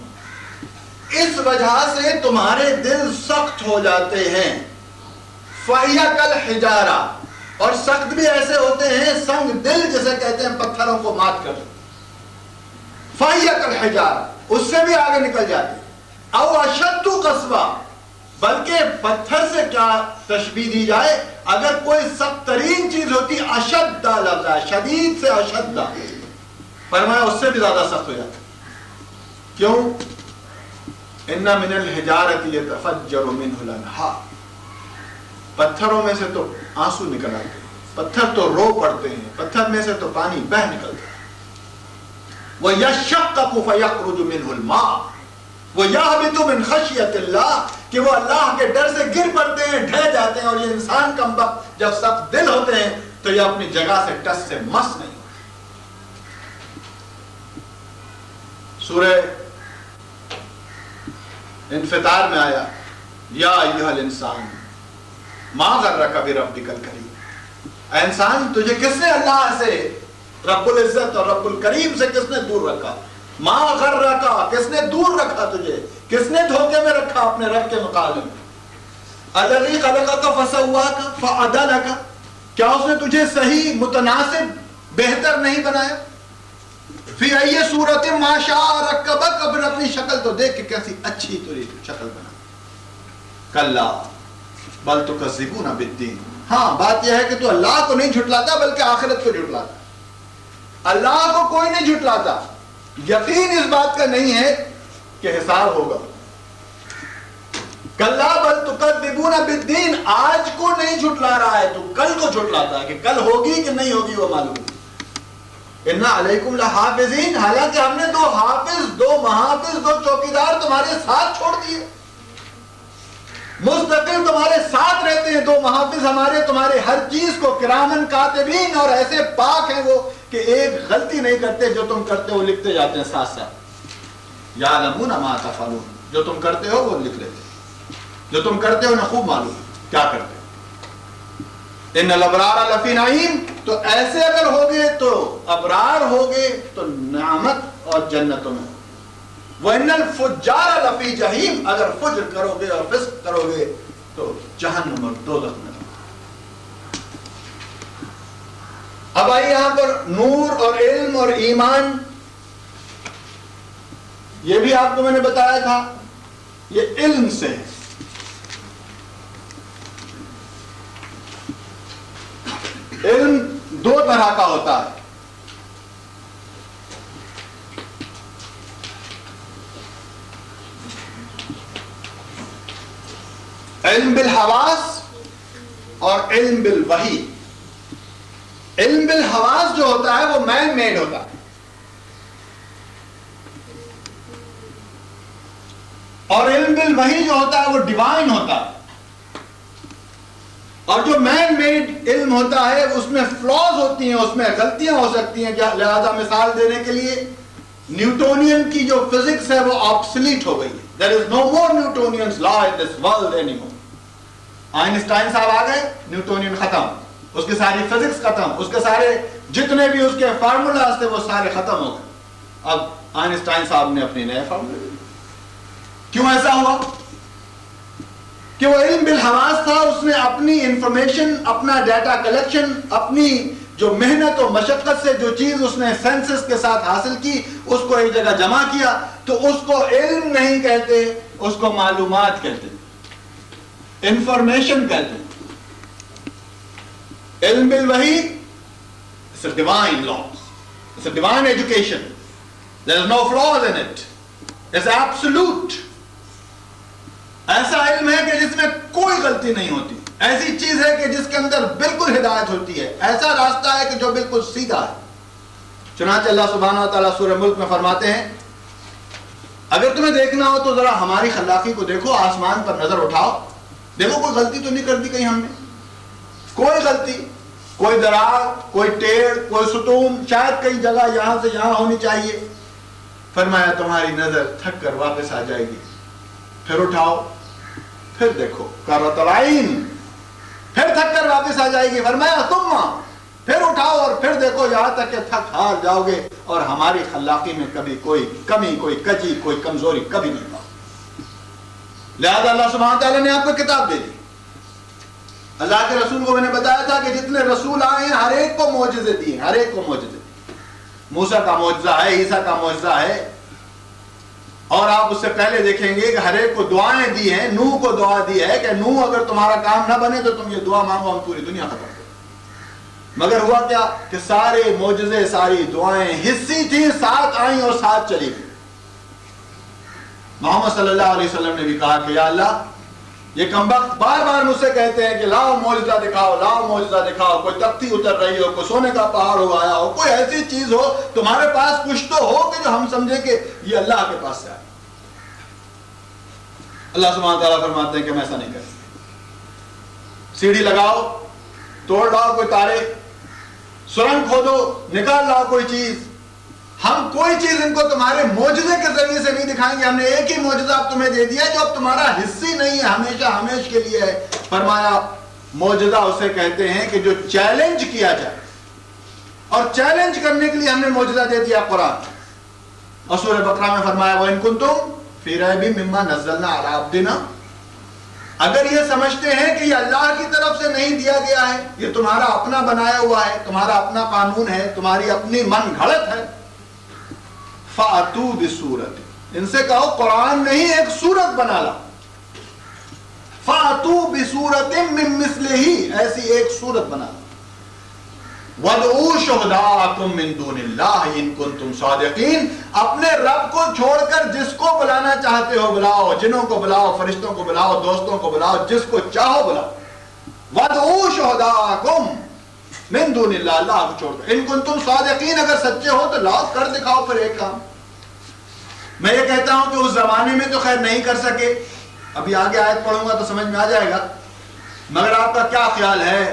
[SPEAKER 1] اس وجہ سے تمہارے دل سخت ہو جاتے ہیں. فہی کالحجارہ، اور سخت بھی ایسے ہوتے ہیں سنگ دل جسے کہتے ہیں، پتھروں کو مات کر. فہی کالحجارہ، اس سے بھی آگے نکل جاتے. او اشد قسوہ، بلکہ پتھر سے کیا تشبیہ دی جائے؟ اگر کوئی سخت ترین چیز ہوتی، اشد لفظ ہے، شدید سے اشد، فرمایا اس سے بھی زیادہ سخت ہو جاتا. کیوں؟ ان من الحجارۃ یتفجر منہ الانہار، پتھروں میں سے تو آنسو نکل آتے ہیں، پتھر تو رو پڑتے ہیں، پتھر میں سے تو پانی بہہ نکلتا ہے. وَيَشَّقَّقُ فَيَخْرُجُ مِنْهُ الْمَاءُ وَيَهْبِطُ مِنْ خَشْيَةِ اللَّهِ، کہ وہ اللہ کے ڈر سے گر پڑتے ہیں، ڈھہ جاتے ہیں. اور یہ انسان کم وقت جب سخت دل ہوتے ہیں تو یہ اپنی جگہ سے ٹس سے مس نہیں ہوتے. سورہ انفطار میں آیا یا ایھا الانسان ما غرک بربک الکریم، اے انسان تجھے کس نے اللہ سے، رب العزت اور رب الکریم سے کس نے دور رکھا؟ ما غرک، کس نے دور رکھا تجھے، کس نے دھوکے میں رکھا اپنے رب کے مقابلے میں؟ الذی خلقک فسواک فعدلک، کیا اس نے تجھے صحیح، متناسب، بہتر نہیں بنایا؟ فی ای صورت ما شاء رکبک، پھر اپنی شکل تو دیکھ کہ کیسی اچھی تیری شکل بنا. کلا بل تکذبون بالدین، ہاں بات یہ ہے کہ تو اللہ کو نہیں جھٹلاتا بلکہ آخرت کو جھٹلاتا. اللہ کو کوئی نہیں جھٹلاتا. یقین اس بات کا نہیں ہے کہ حساب ہوگا. کلا بل تکذبون بالدین، آج کو نہیں جھٹلا رہا ہے تو کل کو جھٹلاتا ہے کہ کل ہوگی کہ نہیں ہوگی وہ معلوم نہیں. اِنَّ عَلَيْكُمْ لَحَافِظِينَ، حالانکہ ہم نے 2 حافظ، 2 محافظ، 2 چوکیدار تمہارے ساتھ چھوڑ دیے، مستقل تمہارے ساتھ رہتے ہیں. 2 محافظ ہمارے تمہارے ہر چیز کو، کرامن کاتبین، اور ایسے پاک ہیں وہ کہ ایک غلطی نہیں کرتے، جو تم کرتے ہو لکھتے جاتے ہیں ساتھ ساتھ. یعلمون ما تفعلون، جو تم کرتے ہو وہ لکھ لیتے ہیں، جو تم کرتے ہو نا خوب معلوم کیا کرتے ہو. ان الابرار لفی نعیم، تو ایسے اگر ہوگے تو ابرار ہوگے تو نعمت اور جنتوں میں. وَإِنَّ الْفُجَّارَ لَفِي جَحِيمٍ، اگر فجر کرو گے اور فسق کرو گے تو جہنم اور دوزخ میں. اب آئیے یہاں پر نور اور علم اور ایمان
[SPEAKER 2] یہ بھی آپ کو میں نے بتایا تھا، یہ علم سے ہے. علم دو طرح کا ہوتا ہے. علم بالحواس اور علم بالوحی. علم بالحواس جو ہوتا ہے وہ مین میڈ ہوتا ہے، اور علم بالوحی جو ہوتا ہے وہ ڈیوائن ہوتا ہے. اور جو مین میڈ علم ہوتا ہے اس میں فلاز ہوتی ہیں، اس میں غلطیاں ہو سکتی ہیں. لہذا مثال دینے کے لیے نیوٹونین کی جو فزکس ہے وہ آبسلیٹ ہو گئی ہے. There is no more Newtonian's law in this world anymore. Einstein صاحب آ گئے، نیوٹونین ختم، اس کی ساری فزکس ختم، اس کے سارے جتنے بھی اس کے فارمولاز تھے وہ سارے ختم ہو گئے. اب آئنسٹائن صاحب نے اپنے نئے فارمولے. کیوں ایسا ہوا؟ کہ وہ علم بالحواس تھا، اس نے اپنی انفارمیشن، اپنا ڈیٹا کلیکشن، اپنی جو محنت و مشقت سے جو چیز اس نے سینسس کے ساتھ حاصل کی اس کو ایک جگہ جمع کیا. تو اس کو علم نہیں کہتے، اس کو معلومات کہتے، انفارمیشن کہتے ہیں. علم بالوحی it's a divine law, it's a divine education, there is no flaws in it, it's absolute. ایسا علم ہے کہ جس میں کوئی غلطی نہیں ہوتی، ایسی چیز ہے کہ جس کے اندر بالکل ہدایت ہوتی ہے، ایسا راستہ ہے کہ جو بالکل سیدھا ہے. چنانچہ اللہ سبحانہ و تعالیٰ سورہ ملک میں فرماتے ہیں اگر تمہیں دیکھنا ہو تو ذرا ہماری خلاقی کو دیکھو، آسمان پر نظر اٹھاؤ، دیکھو کوئی غلطی تو نہیں کر دی کہیں ہم نے، کوئی غلطی، کوئی دراڑ، کوئی ٹیڑھ، کوئی ستون، شاید کئی جگہ یہاں سے یہاں ہونی چاہیے. فرمایا تمہاری نظر تھک کر واپس آ جائے گی، پھر اٹھاؤ، پھر دیکھو، کرۃ العین، پھر تھک کر واپس آ جائے گی. فرمایا ثم، پھر اٹھاؤ اور پھر دیکھو یہاں تک کہ تھک ہار جاؤ گے اور ہماری خلاقی میں کبھی کوئی کمی، کوئی کجی، کوئی کمزوری کبھی نہیں پاؤ. لہذا اللہ سبحانہ تعالیٰ نے آپ کو کتاب دے دی. اللہ کے رسول کو میں نے بتایا تھا کہ جتنے رسول آئے ہیں ہر ایک کو معجزے دیے، ہر ایک کو معجزے. موسیٰ کا معجزہ ہے، عیسیٰ کا معجزہ ہے، اور آپ اس سے پہلے دیکھیں گے کہ ہر ایک کو دعائیں دی ہیں. نوح کو دعا دی ہے کہ نوح اگر تمہارا کام نہ بنے تو تم یہ دعا مانگو ہم پوری دنیا ختم کریں. مگر ہوا کیا کہ سارے معجزے، ساری دعائیں حصی تھیں، ساتھ آئیں اور ساتھ چلی گئی. محمد صلی اللہ علیہ وسلم نے بھی کہا کہ یا اللہ یہ کمبخت بار بار مجھ سے کہتے ہیں کہ لاؤ معجزہ دکھاؤ، لاؤ معجزہ دکھاؤ، کوئی تختی اتر رہی ہو، کوئی سونے کا پہاڑ ہو آیا ہو، کوئی ایسی چیز ہو تمہارے پاس کچھ تو ہو کہ جو ہم سمجھے کہ یہ اللہ کے پاس سے آئے. اللہ سبحانہ تعالیٰ فرماتے ہیں کہ میں ایسا نہیں کرتا. سیڑھی لگاؤ، توڑ لاؤ کوئی تارے، سرنگ کھودو، نکال لاؤ کوئی چیز. ہم کوئی چیز ان کو تمہارے معجزے کے ذریعے سے نہیں دکھائیں گے. ہم نے ایک ہی معجزہ اب تمہیں دے دیا جو اب تمہارا حصی نہیں ہے، ہمیشہ ہمیش کے لیے ہے. فرمایا معجزہ اسے کہتے ہیں کہ جو چیلنج کیا جائے، اور چیلنج کرنے کے لیے ہم نے معجزہ دے دیا قرآن. اور سورہ بقرہ میں فرمایا وَإِن كُنتُمْ فِي رَيْبٍ مِّمَّا نَزَّلْنَا عَلَىٰ عَبْدِنَا، اگر یہ سمجھتے ہیں کہ یہ اللہ کی طرف سے نہیں دیا گیا ہے، یہ تمہارا اپنا بنایا ہوا ہے، تمہارا اپنا قانون ہے، تمہاری اپنی من گھڑت ہے، فَأْتُوا بِسُورَةٍ، ان سے کہو قرآن نہیں ایک سورت بنا لا. فَأْتُوا بِسُورَةٍ مِّن مِّثْلِهِ، ایسی ایک سورت بنا لا. وَادْعُوا شُهَدَاءَكُم مِّن دُونِ اللَّهِ إِن كُنتُمْ صَادِقِينَ، اپنے رب کو چھوڑ کر جس کو بلانا چاہتے ہو بلاؤ، جنوں کو بلاؤ، فرشتوں کو بلاؤ، دوستوں کو بلاؤ، جس کو چاہو بلاؤ. وَادْعُوا شُهَدَاءَكُم مِّن دُونِ اللَّهِ، اللہ کو چھوڑ کر. إِن كُنتُمْ صَادِقِينَ، اگر سچے ہو تو لاؤ کر دکھاؤ پھر ایک کام. میں یہ کہتا ہوں کہ اس زمانے میں تو خیر نہیں کر سکے، ابھی آگے آیت پڑھوں گا تو سمجھ میں آ جائے گا. مگر آپ کا کیا خیال ہے،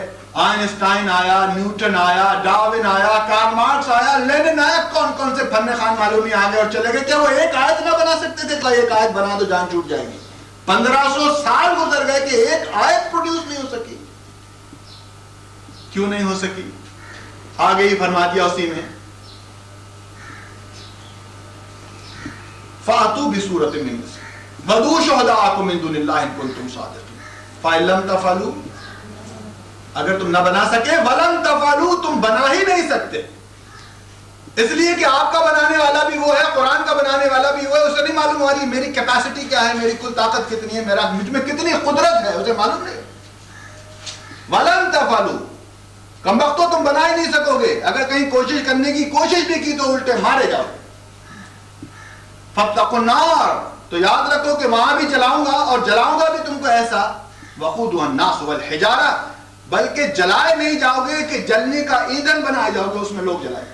[SPEAKER 2] آئنسٹائن آیا، نیوٹن آیا، ڈاروین آیا، کارل مارکس آیا، لینن آیا، کون کون سے فن خان معلومی آ گئے اور چلے گئے. کیا وہ ایک آیت نہ بنا سکتے تھے؟ کہ ایک آیت بنا تو جان چھوٹ جائے گی. 1500 سال گزر گئے کہ ایک آیت پروڈیوس نہیں ہو سکی. کیوں نہیں ہو سکی؟ آگے ہی فرما دیا اسی میں فَأْتُوا بِسُورَةٍ مِّن مِّثْلِهِ وَادْعُوا شُهَدَاءَكُم مِّن دُونِ اللَّهِ إِن كُنتُمْ صَادِقِينَ فَإِن لَّمْ تَفْعَلُوا، اگر تم نہ بنا سکے، وَلَن تَفْعَلُوا، تم بنا ہی نہیں سکتے.
[SPEAKER 1] اس لیے کہ آپ کا بنانے والا بھی وہ ہے, قرآن کا بنانے والا بھی وہ ہے. اسے نہیں معلوم ہو رہی میری کیپیسٹی کیا ہے, میری کل طاقت کتنی ہے, مجھ میں کتنی قدرت ہے, اسے معلوم نہیں. وَلَن تَفْعَلُوا, کم وقتوں تم بنا ہی نہیں سکو گے. اگر کہیں کوشش کرنے کی کوشش بھی کی تو الٹے مارے جاؤ. فَاتَّقُوا النَّارَ, تو یاد رکھو کہ وہاں بھی جلاؤں گا, اور جلاؤں گا بھی تم کو ایسا, وَقُودُهَا النَّاسُ وَالْحِجَارَةُ, بلکہ جلائے نہیں جاؤ گے کہ جلنے کا ایندھن بنائے جاؤ گے, اس میں لوگ جلائیں.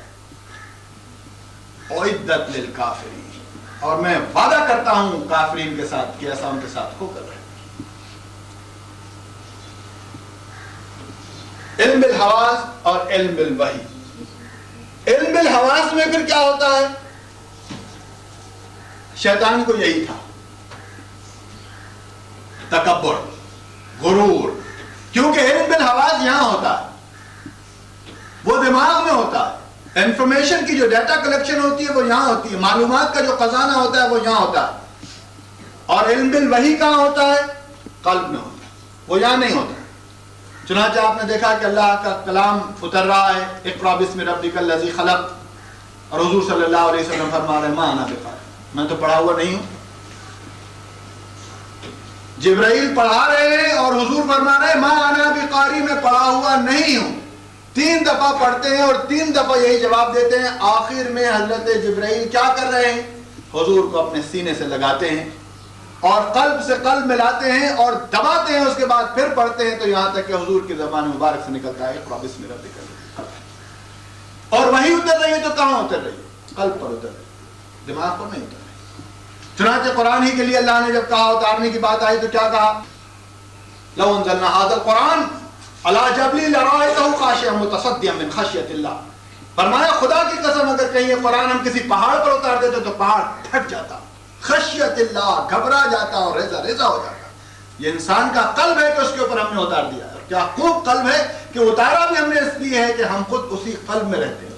[SPEAKER 1] اعدت للکافرین, اور میں وعدہ کرتا ہوں کافرین کے ساتھ کہ ایسا ان کے ساتھ ہو کر رہے. علم بالحواس اور علم بالوحی. علم بالحواس میں پھر کیا ہوتا ہے؟ شیطان کو یہی تھا, تکبر, غرور. کیونکہ علم بالحواس یہاں ہوتا ہے, وہ دماغ میں ہوتا ہے. انفارمیشن کی جو ڈیٹا کلیکشن ہوتی ہے وہ یہاں ہوتی ہے, معلومات کا جو خزانہ ہوتا ہے وہ یہاں ہوتا ہے. اور علم بالوحی کہاں ہوتا ہے؟ قلب میں ہوتا ہے, وہ یہاں نہیں ہوتا. چنانچہ آپ نے دیکھا کہ اللہ کا کلام اتر رہا ہے, اقرأ بسم ربک الذی خلق, اور حضور صلی اللہ علیہ وسلم فرما رہے ہیں ما انا بقاری, میں تو پڑھا ہوا نہیں ہوں. جبرائیل پڑھا رہے ہیں اور حضور فرما رہے ہیں ما انا بقاری, میں پڑھا ہوا نہیں ہوں. 3 دفعہ پڑھتے ہیں اور 3 دفعہ یہی جواب دیتے ہیں. آخر میں حضرت جبرائیل کیا کر رہے ہیں؟ حضور کو اپنے سینے سے لگاتے ہیں اور قلب سے قلب ملاتے ہیں اور دباتے ہیں, اس کے بعد پھر پڑھتے ہیں, تو یہاں تک کہ حضور کی زبان مبارک سے نکلتا ہے اقرأ بسم ربک الذی خلق. اور وہی اتر رہی ہے تو کہاں اتر رہی ہے؟ قلب پر اتر رہی ہے, دماغ پر نہیں اتر رہی. چنانچہ قرآن ہی کے لیے اللہ نے جب کہا اتارنے کی بات آئی تو کیا کہا؟ لو انزلنا ھذا القرآن علی جبل لرأیتہ خاشعا متصدعا من خشیۃ اللہ. فرمایا خدا کی قسم اگر کہیں یہ قرآن ہم کسی پہاڑ پر اتار دیتے تو پہاڑ پھٹ جاتا, خشیت اللہ, گھبرا جاتا اور ریزہ ریزہ ہو جاتا. یہ انسان کا قلب ہے کہ اس کے اوپر ہم نے اتار دیا. کیا خوب قلب ہے کہ اتارا بھی ہم نے اس لیے ہے کہ ہم خود اسی قلب میں رہتے ہیں.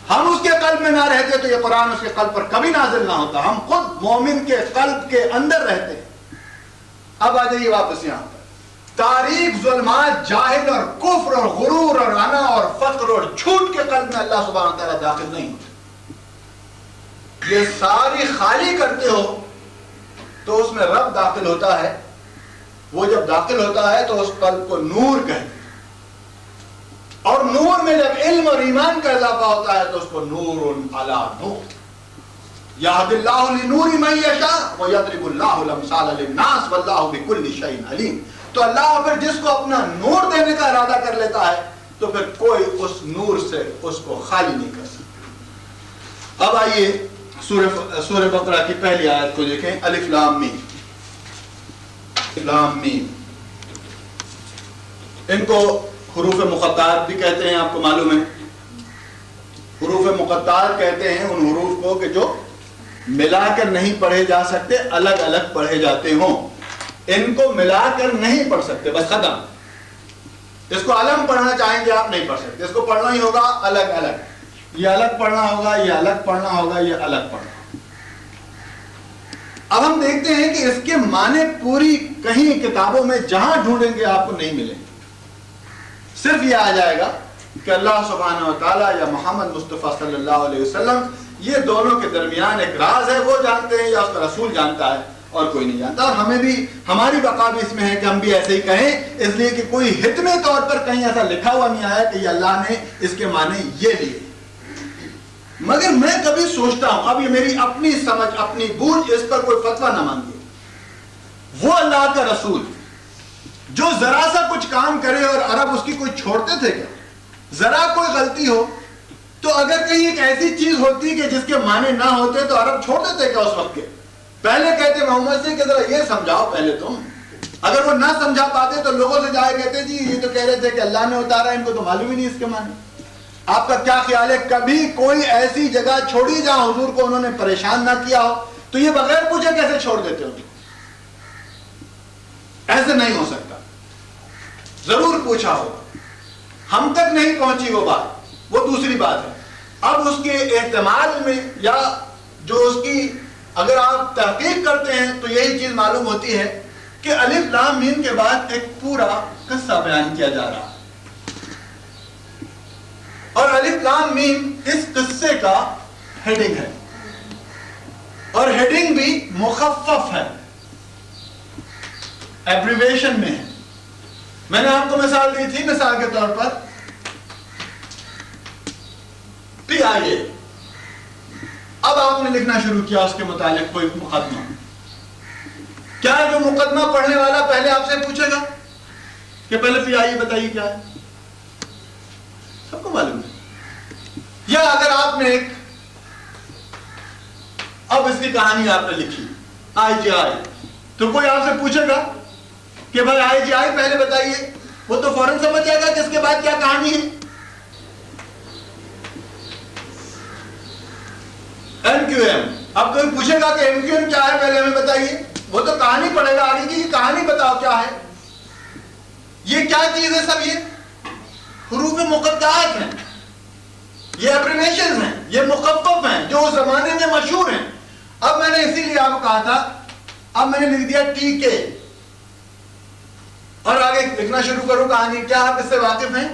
[SPEAKER 1] ہم اس کے قلب میں نہ رہتے تو یہ قرآن اس کے قلب پر کبھی نازل نہ ہوتا. ہم خود مومن کے قلب کے اندر رہتے ہیں. اب آ جائیے واپس یہاں پر. تاریک ظلمات, جاہل اور کفر اور غرور اور انا اور فقر اور جھوٹ کے قلب میں اللہ سبحانہ و تعالیٰ داخل نہیں ہوتے. یہ ساری خالی کرتے ہو تو اس میں رب داخل ہوتا ہے. وہ جب داخل ہوتا ہے تو اس قلب کو نور کہتے ہیں, اور نور میں جب علم اور ایمان کا اضافہ ہوتا ہے تو اس کو نور علی نور. یہد اللہ لنور من یشاء ویضرب اللہ الامثال للناس واللہ بکل شیء علیم. تو اللہ پھر جس کو اپنا نور دینے کا ارادہ کر لیتا ہے تو پھر کوئی اس نور سے اس کو خالی نہیں کر سکتا. اب آئیے سورہ بقرہ کی پہلی آیت کو دیکھیں, الف لام میم. لام میم, ان کو حروف مقطعات بھی کہتے ہیں, آپ کو معلوم ہے. حروف مقطعات کہتے ہیں ان حروف کو کہ جو ملا کر نہیں پڑھے جا سکتے, الگ الگ پڑھے جاتے ہوں. ان کو ملا کر نہیں پڑھ سکتے, بس ختم. اس کو علم پڑھنا چاہیں گے آپ نہیں پڑھ سکتے, اس کو پڑھنا ہی ہوگا الگ الگ. یہ الگ پڑھنا ہوگا, یہ الگ پڑھنا ہوگا, یہ الگ پڑھنا. اب ہم دیکھتے ہیں کہ اس کے معنی پوری کہیں کتابوں میں جہاں ڈھونڈیں گے آپ کو نہیں ملیں گے. صرف یہ آ جائے گا کہ اللہ سبحانہ و تعالیٰ یا محمد مصطفیٰ صلی اللہ علیہ وسلم یہ دونوں کے درمیان ایک راز ہے, وہ جانتے ہیں یا اس کا رسول جانتا ہے اور کوئی نہیں جانتا. اور ہمیں بھی, ہماری بقا بھی اس میں ہے کہ ہم بھی ایسے ہی کہیں, اس لیے کہ کوئی حتمی طور پر کہیں ایسا لکھا ہوا نہیں آیا کہ یہ اللہ نے اس کے معنی یہ لیے. مگر میں کبھی سوچتا ہوں, اب یہ میری اپنی سمجھ, اپنی بوجھ, اس پر کوئی فتویٰ نہ مانگے. وہ اللہ کا رسول جو ذرا سا کچھ کام کرے اور عرب اس کی کوئی چھوڑتے تھے کیا؟ ذرا کوئی غلطی ہو تو اگر کہیں ایک ایسی چیز ہوتی کہ جس کے معنی نہ ہوتے تو عرب چھوڑ دیتے کیا اس وقت کے؟ پہلے کہتے محمد سے کہ ذرا یہ سمجھاؤ پہلے تم. اگر وہ نہ سمجھا پاتے تو لوگوں سے جائے کہتے جی یہ تو کہہ رہے تھے کہ اللہ نے اتارا, ان کو تو معلوم ہی نہیں اس کے معنی. آپ کا کیا خیال ہے, کبھی کوئی ایسی جگہ چھوڑی جہاں حضور کو انہوں نے پریشان نہ کیا ہو تو یہ بغیر پوچھے کیسے چھوڑ دیتے ہو؟ ایسے نہیں ہو سکتا, ضرور پوچھا ہوگا. ہم تک نہیں پہنچی وہ بات, وہ دوسری بات ہے. اب اس کے احتمال میں یا جو اس کی اگر آپ تحقیق کرتے ہیں تو یہی چیز معلوم ہوتی ہے کہ الف لام میم کے بعد ایک پورا قصہ بیان کیا جا رہا ہے. اور الف
[SPEAKER 2] الف لام میم اس قصے کا ہیڈنگ ہے، اور ہیڈنگ بھی مخفف ہے، ایبریویشن میں ہے. میں نے آپ کو مثال دی تھی، مثال کے طور پر PIA. اب آپ نے لکھنا شروع کیا اس کے متعلق کوئی مقدمہ. کیا جو مقدمہ پڑھنے والا پہلے آپ سے پوچھے گا کہ پہلے PIA بتائیے کیا ہے؟ سب کو معلوم ہے. یا اگر آپ نے ایک، اب اس کی کہانی آپ نے لکھی IGI، تو کوئی آپ سے پوچھے گا کہ بھائی IGI پہلے بتائیے، وہ تو فوراً سمجھ جائے گا کہ اس کے بعد کیا کہانی ہے. MQM، اب کوئی پوچھے گا کہ MQM کیا ہے پہلے ہمیں بتائیے، وہ تو کہانی پڑھے گا آگے کی، یہ کہانی بتاؤ کیا ہے. یہ کیا چیز ہے؟ سب یہ حروف مقطعات ہیں، یہ ایبریویشنز ہیں، یہ مخفف ہیں جو اس زمانے میں مشہور ہیں. اب میں نے اسی لیے آپ کو کہا تھا، اب میں نے لکھ دیا TK، اور آگے لکھنا شروع کروں کہانی. کیا آپ اس سے واقف ہیں؟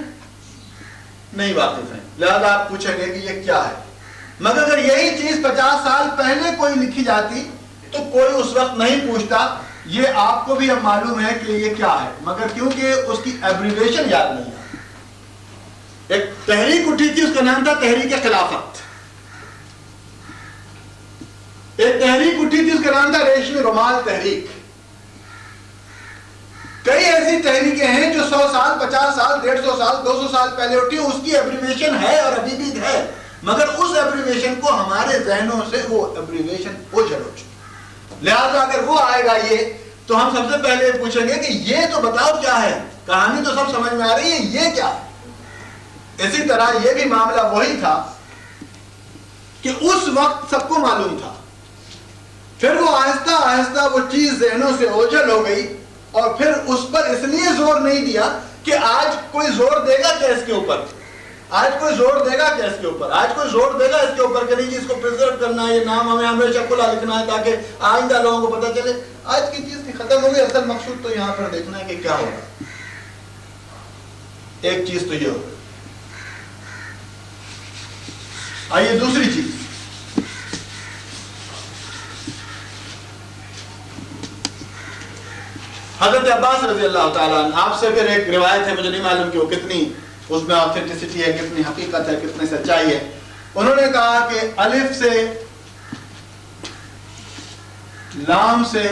[SPEAKER 2] نہیں واقف ہیں، لہذا آپ پوچھیں گے کہ یہ کیا ہے. مگر اگر یہی چیز 50 سال پہلے کوئی لکھی جاتی تو کوئی اس وقت نہیں پوچھتا. یہ آپ کو بھی اب معلوم ہے کہ یہ کیا ہے، مگر کیونکہ اس کی ایبریویشن یاد نہیں ہے. ایک تحریک اٹھی تھی، اس کا نام تھا تحریک خلافت. ایک تحریک اٹھی تھی، اس کا نام تھا ریشمی رومال تحریک. کئی ایسی تحریکیں ہیں جو 100 سال 50 سال 150 سال 200 سال پہلے اٹھی، اس کی ایبریویشن ہے اور ابھی بھی ہے، مگر اس ایبریویشن کو ہمارے ذہنوں سے وہ ایبریویشن اوجھل ہو چکی. لہذا اگر وہ آئے گا یہ، تو ہم سب سے پہلے پوچھیں گے کہ یہ تو بتاؤ کیا ہے. کہانی تو سب سمجھ میں آ رہی ہے، یہ کیا ہے. اسی طرح یہ بھی معاملہ وہی تھا کہ اس وقت سب کو معلوم تھا، پھر وہ آہستہ آہستہ وہ چیز ذہنوں سے اوجھل ہو گئی، اور پھر اس پر اس لیے زور نہیں دیا کہ آج کوئی زور دے گا کیا اس کے اوپر، آج کوئی زور دے گا کیا اس کے اوپر، آج کوئی زور دے گا اس کے اوپر کہ نہیں جی اس کو پریزرو کرنا ہے، یہ نام ہمیں ہمیشہ کھلا لکھنا ہے تاکہ آئندہ لوگوں کو پتہ چلے. آج کی چیز کی ختم ہو گئی. اصل مقصود تو یہاں پر دیکھنا ہے کہ کیا ہوگا. ایک چیز تو یہ ہوگی. آئیے دوسری چیز، حضرت عباس رضی اللہ تعالیٰ عنہ، آپ سے پھر ایک روایت ہے، مجھے نہیں معلوم کہ وہ کتنی اس میں آتھینٹسٹی ہے، کتنی حقیقت ہے، کتنی سچائی ہے. انہوں نے کہا کہ الف سے، لام سے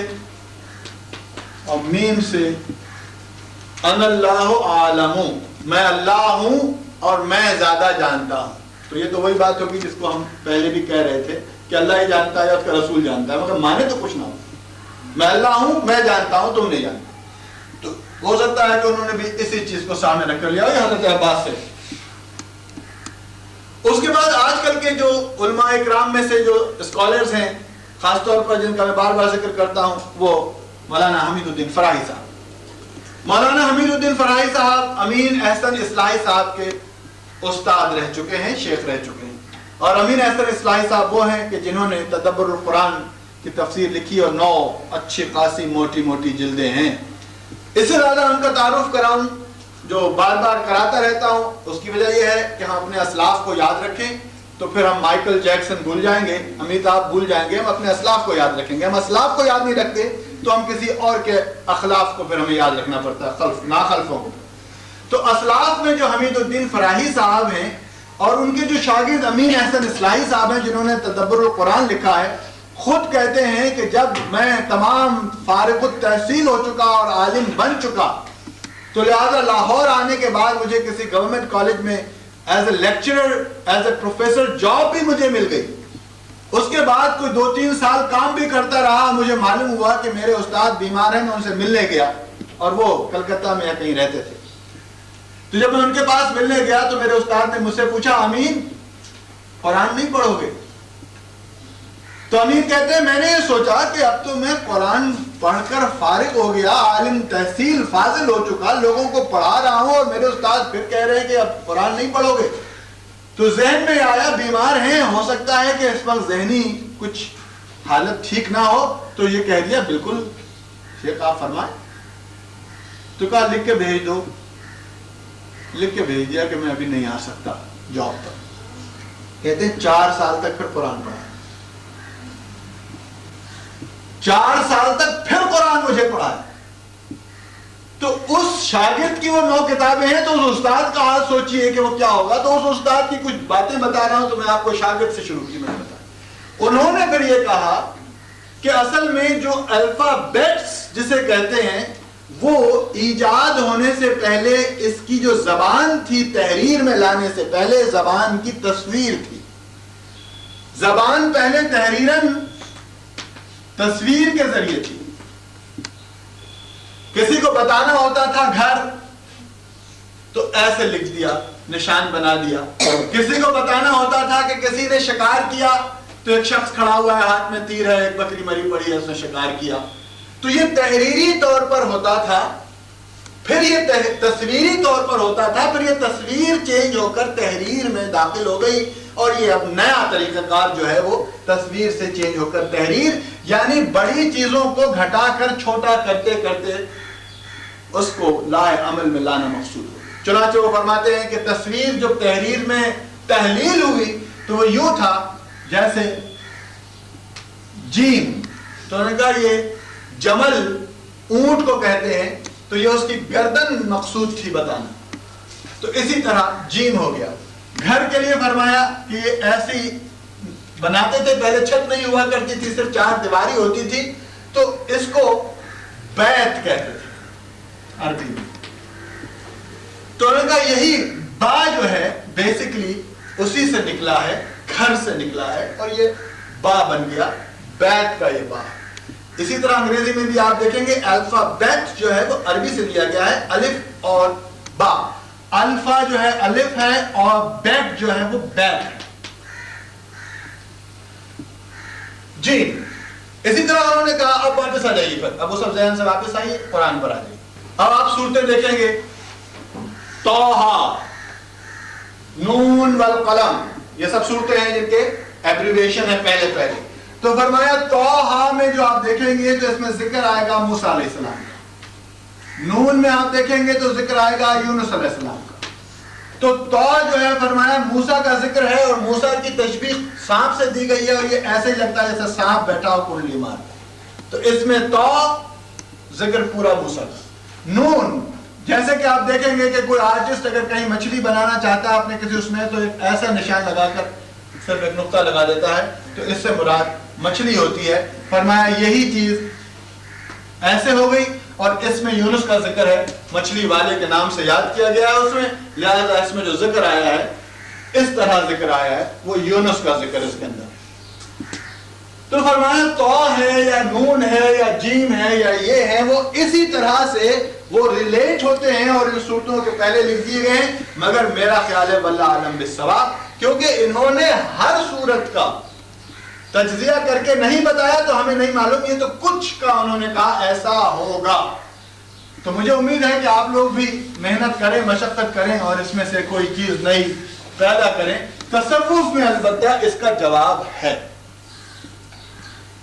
[SPEAKER 2] اور میم سے ان اللہ عالم، میں اللہ ہوں اور میں زیادہ جانتا ہوں. تو یہ تو وہی بات ہوگی جس کو ہم پہلے بھی کہہ رہے تھے کہ اللہ ہی جانتا ہے یا اس کا رسول جانتا ہے، مگر مانے تو کچھ نہ ہو. میں اللہ ہوں، میں جانتا ہوں، تم نہیں جانتے. تو ہو سکتا ہے کہ انہوں نے بھی اسی چیز کو سامنے رکھ کر لیا یہ حضرت عباس سے. اس کے بعد آج کل کے جو علماء اکرام میں سے جو اسکالرز ہیں، خاص طور پر جن کا میں بار بار ذکر کرتا ہوں، وہ مولانا حمید الدین فراہی صاحب. مولانا حمید الدین فراہی صاحب امین احسن اصلاحی صاحب کے استاد رہ چکے ہیں، شیخ رہ چکے ہیں. اور امین احسن اصلاحی صاحب وہ ہیں کہ جنہوں نے تدبر القرآن کی تفسیر لکھی اور 9 اچھی خاصی موٹی موٹی جلدیں ہیں. اس سے زیادہ ان کا تعارف کراؤں جو بار بار کراتا رہتا ہوں، اس کی وجہ یہ ہے کہ ہم اپنے اسلاف کو یاد رکھیں تو پھر ہم مائیکل جیکسن بھول جائیں گے، امیتابھ بھول جائیں گے. ہم اپنے اسلاف کو یاد رکھیں گے. ہم اسلاف کو یاد نہیں رکھتے تو ہم کسی اور کے اخلاف کو پھر ہمیں یاد رکھنا پڑتا ہے، خلف ناخلفوں کو. تو اسلاف میں جو حمید الدین فراہی صاحب ہیں اور ان کے جو شاگرد امین احسن اصلاحی صاحب ہیں جنہوں نے تدبر القرآن لکھا ہے، خود کہتے ہیں کہ جب میں تمام فارغ التحصیل ہو چکا اور عالم بن چکا تو لہذا لاہور آنے کے بعد مجھے کسی گورنمنٹ کالج میں as a lecturer, as a professor job بھی مجھے مل گئی. اس کے بعد کوئی 2-3 سال کام بھی کرتا رہا. مجھے معلوم ہوا کہ میرے استاد بیمار ہیں. میں ان سے ملنے گیا اور وہ کلکتہ میں کہیں رہتے تھے. تو جب میں ان کے پاس ملنے گیا تو میرے استاد نے مجھ سے پوچھا، امین قرآن نہیں پڑھو گے؟ تو امین کہتے ہیں میں نے یہ سوچا کہ اب تو میں قرآن پڑھ کر فارغ ہو گیا، عالم تحصیل فاضل ہو چکا، لوگوں کو پڑھا رہا ہوں اور میرے استاد پھر کہہ رہے ہیں کہ اب قرآن نہیں پڑھو گے. تو ذہن میں آیا بیمار ہیں، ہو سکتا ہے کہ اس وقت ذہنی کچھ حالت ٹھیک نہ ہو. تو یہ کہہ دیا بالکل شیخ آپ فرمائیں. تو کہا لکھ کے بھیج دو. لکھ کے بھیج دیا کہ میں ابھی نہیں آ سکتا جاب پر. کہتے ہیں 4 سال تک پھر قرآن پڑھا، 4 سال تک پھر قرآن مجھے پڑھا ہے. تو اس شاگرد کی وہ 9 کتابیں ہیں، تو اس استاد کا حال سوچئے کہ وہ کیا ہوگا. تو اس استاد کی کچھ باتیں بتا رہا ہوں، تو میں آپ کو شاگرد سے شروع کی. میں نے بتایا، انہوں نے پھر یہ کہا کہ اصل میں جو الفابیٹس جسے کہتے ہیں وہ ایجاد ہونے سے پہلے اس کی جو زبان تھی، تحریر میں لانے سے پہلے زبان کی تصویر تھی. زبان پہلے تحریراً تصویر کے ذریعے تھی. کسی کو بتانا ہوتا تھا گھر، تو ایسے لکھ دیا، نشان بنا دیا. کسی کو بتانا ہوتا تھا کہ کسی نے شکار کیا، تو ایک شخص کھڑا ہوا ہے، ہاتھ میں تیر ہے، ایک بکری مری پڑی ہے، اس نے شکار کیا. تو یہ تحریری طور پر ہوتا تھا، پھر یہ تصویری طور پر ہوتا تھا، پھر یہ تصویر چینج ہو کر تحریر میں داخل ہو گئی. اور یہ اب نیا طریقہ کار جو ہے وہ تصویر سے چینج ہو کر تحریر، یعنی بڑی چیزوں کو گھٹا کر چھوٹا کرتے کرتے اس کو لائے عمل میں لانا مقصود ہو. چنانچہ وہ فرماتے ہیں کہ تصویر جو تحریر میں تحلیل ہوئی تو وہ یوں تھا جیسے جیم، تو انہوں نے کہا یہ جمل اونٹ کو کہتے ہیں، تو یہ اس کی گردن مقصود تھی بتانا. تو اسی طرح جیم ہو گیا. گھر کے لیے فرمایا کہ یہ ایسی بناتے تھے، پہلے چھت نہیں ہوا کرتی تھی، صرف 4 دیواری ہوتی تھی، تو اس کو بیت کہتے تھے عربی میں. تو انہوں نے کہا یہی با جو ہے بیسیکلی اسی سے نکلا ہے، گھر سے نکلا ہے، اور یہ با بن گیا، بیت کا یہ با. اسی طرح انگریزی میں بھی آپ دیکھیں گے الفابیٹ جو ہے وہ عربی سے لیا گیا ہے، الف اور با. الفا جو ہے الف ہے، اور بیٹ جو ہے وہ بیت ہے. جی اسی طرح انہوں نے کہا اب واپس آ جائیے، پھر اب وہ سب ذہن سے واپس آئیے، قرآن پر آ جائیے. اب آپ صورتیں دیکھیں گے، توحا، نون والقلم، یہ سب صورتیں ہیں جن کے ایبریویشن ہے پہلے پہلے. تو فرمایا توحا میں جو آپ دیکھیں گے تو اس میں ذکر آئے گا موسیٰ علیہ السلام کا. نون میں آپ دیکھیں گے تو ذکر آئے گا یونس علیہ السلام کا. تو تو جو ہے فرمایا موسیٰ کا ذکر ہے، اور موسیٰ کی تشبیہ سانپ سے دی گئی ہے، اور یہ ایسے ہی لگتا ہے جیسے سانپ بیٹھا ہو کنڈلی مار. تو اس میں تو ذکر پورا موسیٰ کا. نون جیسے کہ آپ دیکھیں گے کہ کوئی آرٹسٹ اگر کہیں مچھلی بنانا چاہتا ہے اپنے کسی اس میں، تو ایک ایسا نشان لگا کر صرف ایک نقطہ لگا دیتا ہے، تو اس سے مراد مچھلی ہوتی ہے. فرمایا یہی چیز ایسے ہو گئی، اور اس میں یونس کا ذکر ہے، مچھلی والے کے نام سے یاد کیا گیا ہے اس میں، لہذا اس میں جو ذکر آیا ہے اس طرح ذکر آیا ہے، وہ یونس کا ذکر اس کے اندر. تو فرمایا تو ہے یا نون ہے یا جیم ہے یا یہ ہے، وہ اسی طرح سے وہ ریلیٹ ہوتے ہیں اور ان صورتوں کے پہلے لکھ دیے گئے ہیں. مگر میرا خیال ہے واللہ اعلم بالصواب، کیونکہ انہوں نے ہر صورت کا تجزیہ کر کے نہیں بتایا تو ہمیں نہیں معلوم، یہ تو کچھ کا انہوں نے کہا ایسا ہوگا. تو مجھے امید ہے کہ آپ لوگ بھی محنت کریں، مشقت کریں، اور اس میں سے کوئی چیز نئی پیدا کریں. تصوف میں البتہ اس کا جواب ہے،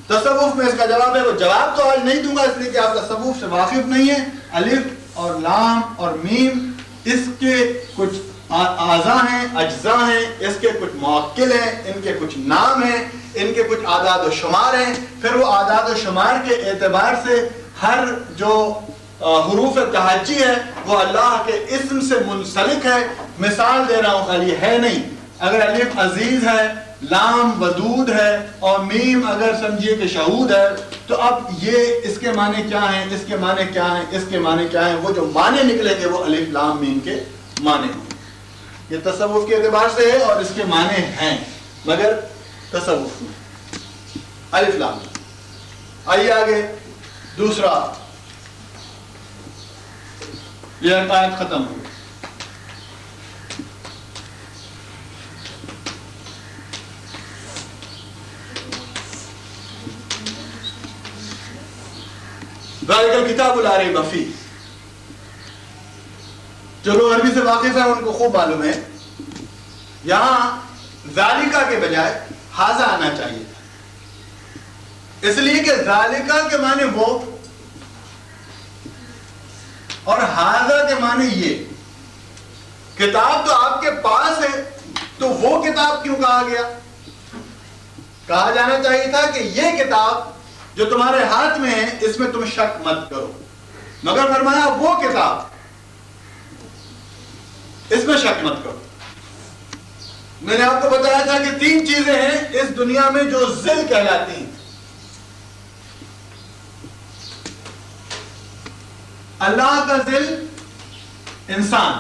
[SPEAKER 2] تصوف میں اس کا جواب ہے. وہ جواب تو آج نہیں دوں گا اس لیے کہ آپ تصوف سے واقف نہیں ہیں. الف اور لام اور میم اس کے کچھ اعضاء ہیں، اجزاء ہیں، اس کے کچھ موکل ہیں، ان کے کچھ نام ہیں، ان کے کچھ اعداد و شمار ہیں. پھر وہ اعداد و شمار کے اعتبار سے ہر جو حروف تہجی ہے وہ اللہ کے اسم سے منسلک ہے. مثال دے رہا ہوں خالی، ہے نہیں. اگر الف عزیز ہے، لام ودود ہے، اور میم اگر سمجھیے کہ شہود ہے، تو اب یہ اس کے معنی کیا ہیں، اس کے معنی کیا ہیں، اس کے معنی کیا ہیں، وہ جو معنی نکلیں گے وہ الف لام میم کے معنی ہیں. یہ تصوف کے اعتبار سے ہے اور اس کے معنی ہیں، مگر تصوف میں الف لام. آئیے آگے دوسرا، یہ آیت ختم ہو. ذالک الکتاب لا ریب فیہ. جو لوگ عربی سے واقف ہیں ان کو خوب معلوم ہے، یہاں ذالکہ کے بجائے ھذا آنا چاہیے تھا، اس لیے کہ ذالکہ کے معنی وہ اور ھذا کے معنی یہ. کتاب تو آپ کے پاس ہے، تو وہ کتاب کیوں کہا گیا؟ کہا جانا چاہیے تھا کہ یہ کتاب جو تمہارے ہاتھ میں ہے اس میں تم شک مت کرو، مگر فرمایا وہ کتاب اس میں شک مت کرو۔ میں نے آپ کو بتایا تھا کہ 3 چیزیں ہیں اس دنیا میں جو ذل کہلاتی ہیں۔ اللہ کا ذل انسان،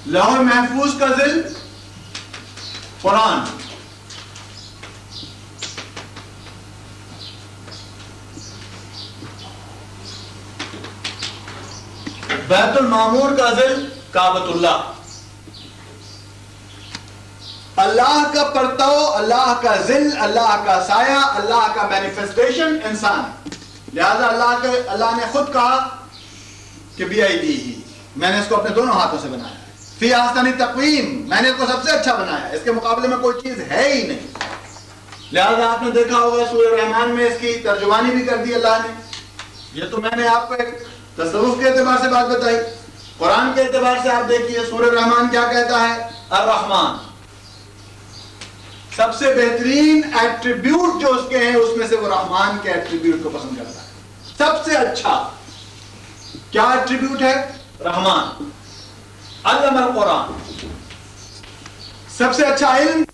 [SPEAKER 2] لوح محفوظ کا ذل قرآن، بیت المعمور کا ذل کعبۃ اللہ۔ اللہ کا پرتو، اللہ کا ذل، اللہ کا سایہ، اللہ کا مینیفیسٹیشن انسان۔ لہذا اللہ نے خود کہا کہ بِأَيْدِيهِ، میں نے اس کو اپنے دونوں ہاتھوں سے بنایا ہے، فی احسن تقویم، میں نے اس کو سب سے اچھا بنایا ہے، اس کے مقابلے میں کوئی چیز ہے ہی نہیں۔ لہذا آپ نے دیکھا ہوگا سورہ رحمان میں اس کی ترجمانی بھی کر دی اللہ نے۔ یہ تو میں نے آپ کو ایک تصوف کے اعتبار سے بات بتائی، قرآن کے اعتبار سے آپ دیکھیے سورہ رحمان کیا کہتا ہے؟ الرحمن، سب سے بہترین ایٹریبیوٹ جو اس کے ہیں اس میں سے وہ رحمان کے ایٹریبیوٹ کو پسند کرتا ہے۔ سب سے اچھا کیا ایٹریبیوٹ ہے؟ رحمان۔ علم القرآن، سب سے اچھا علم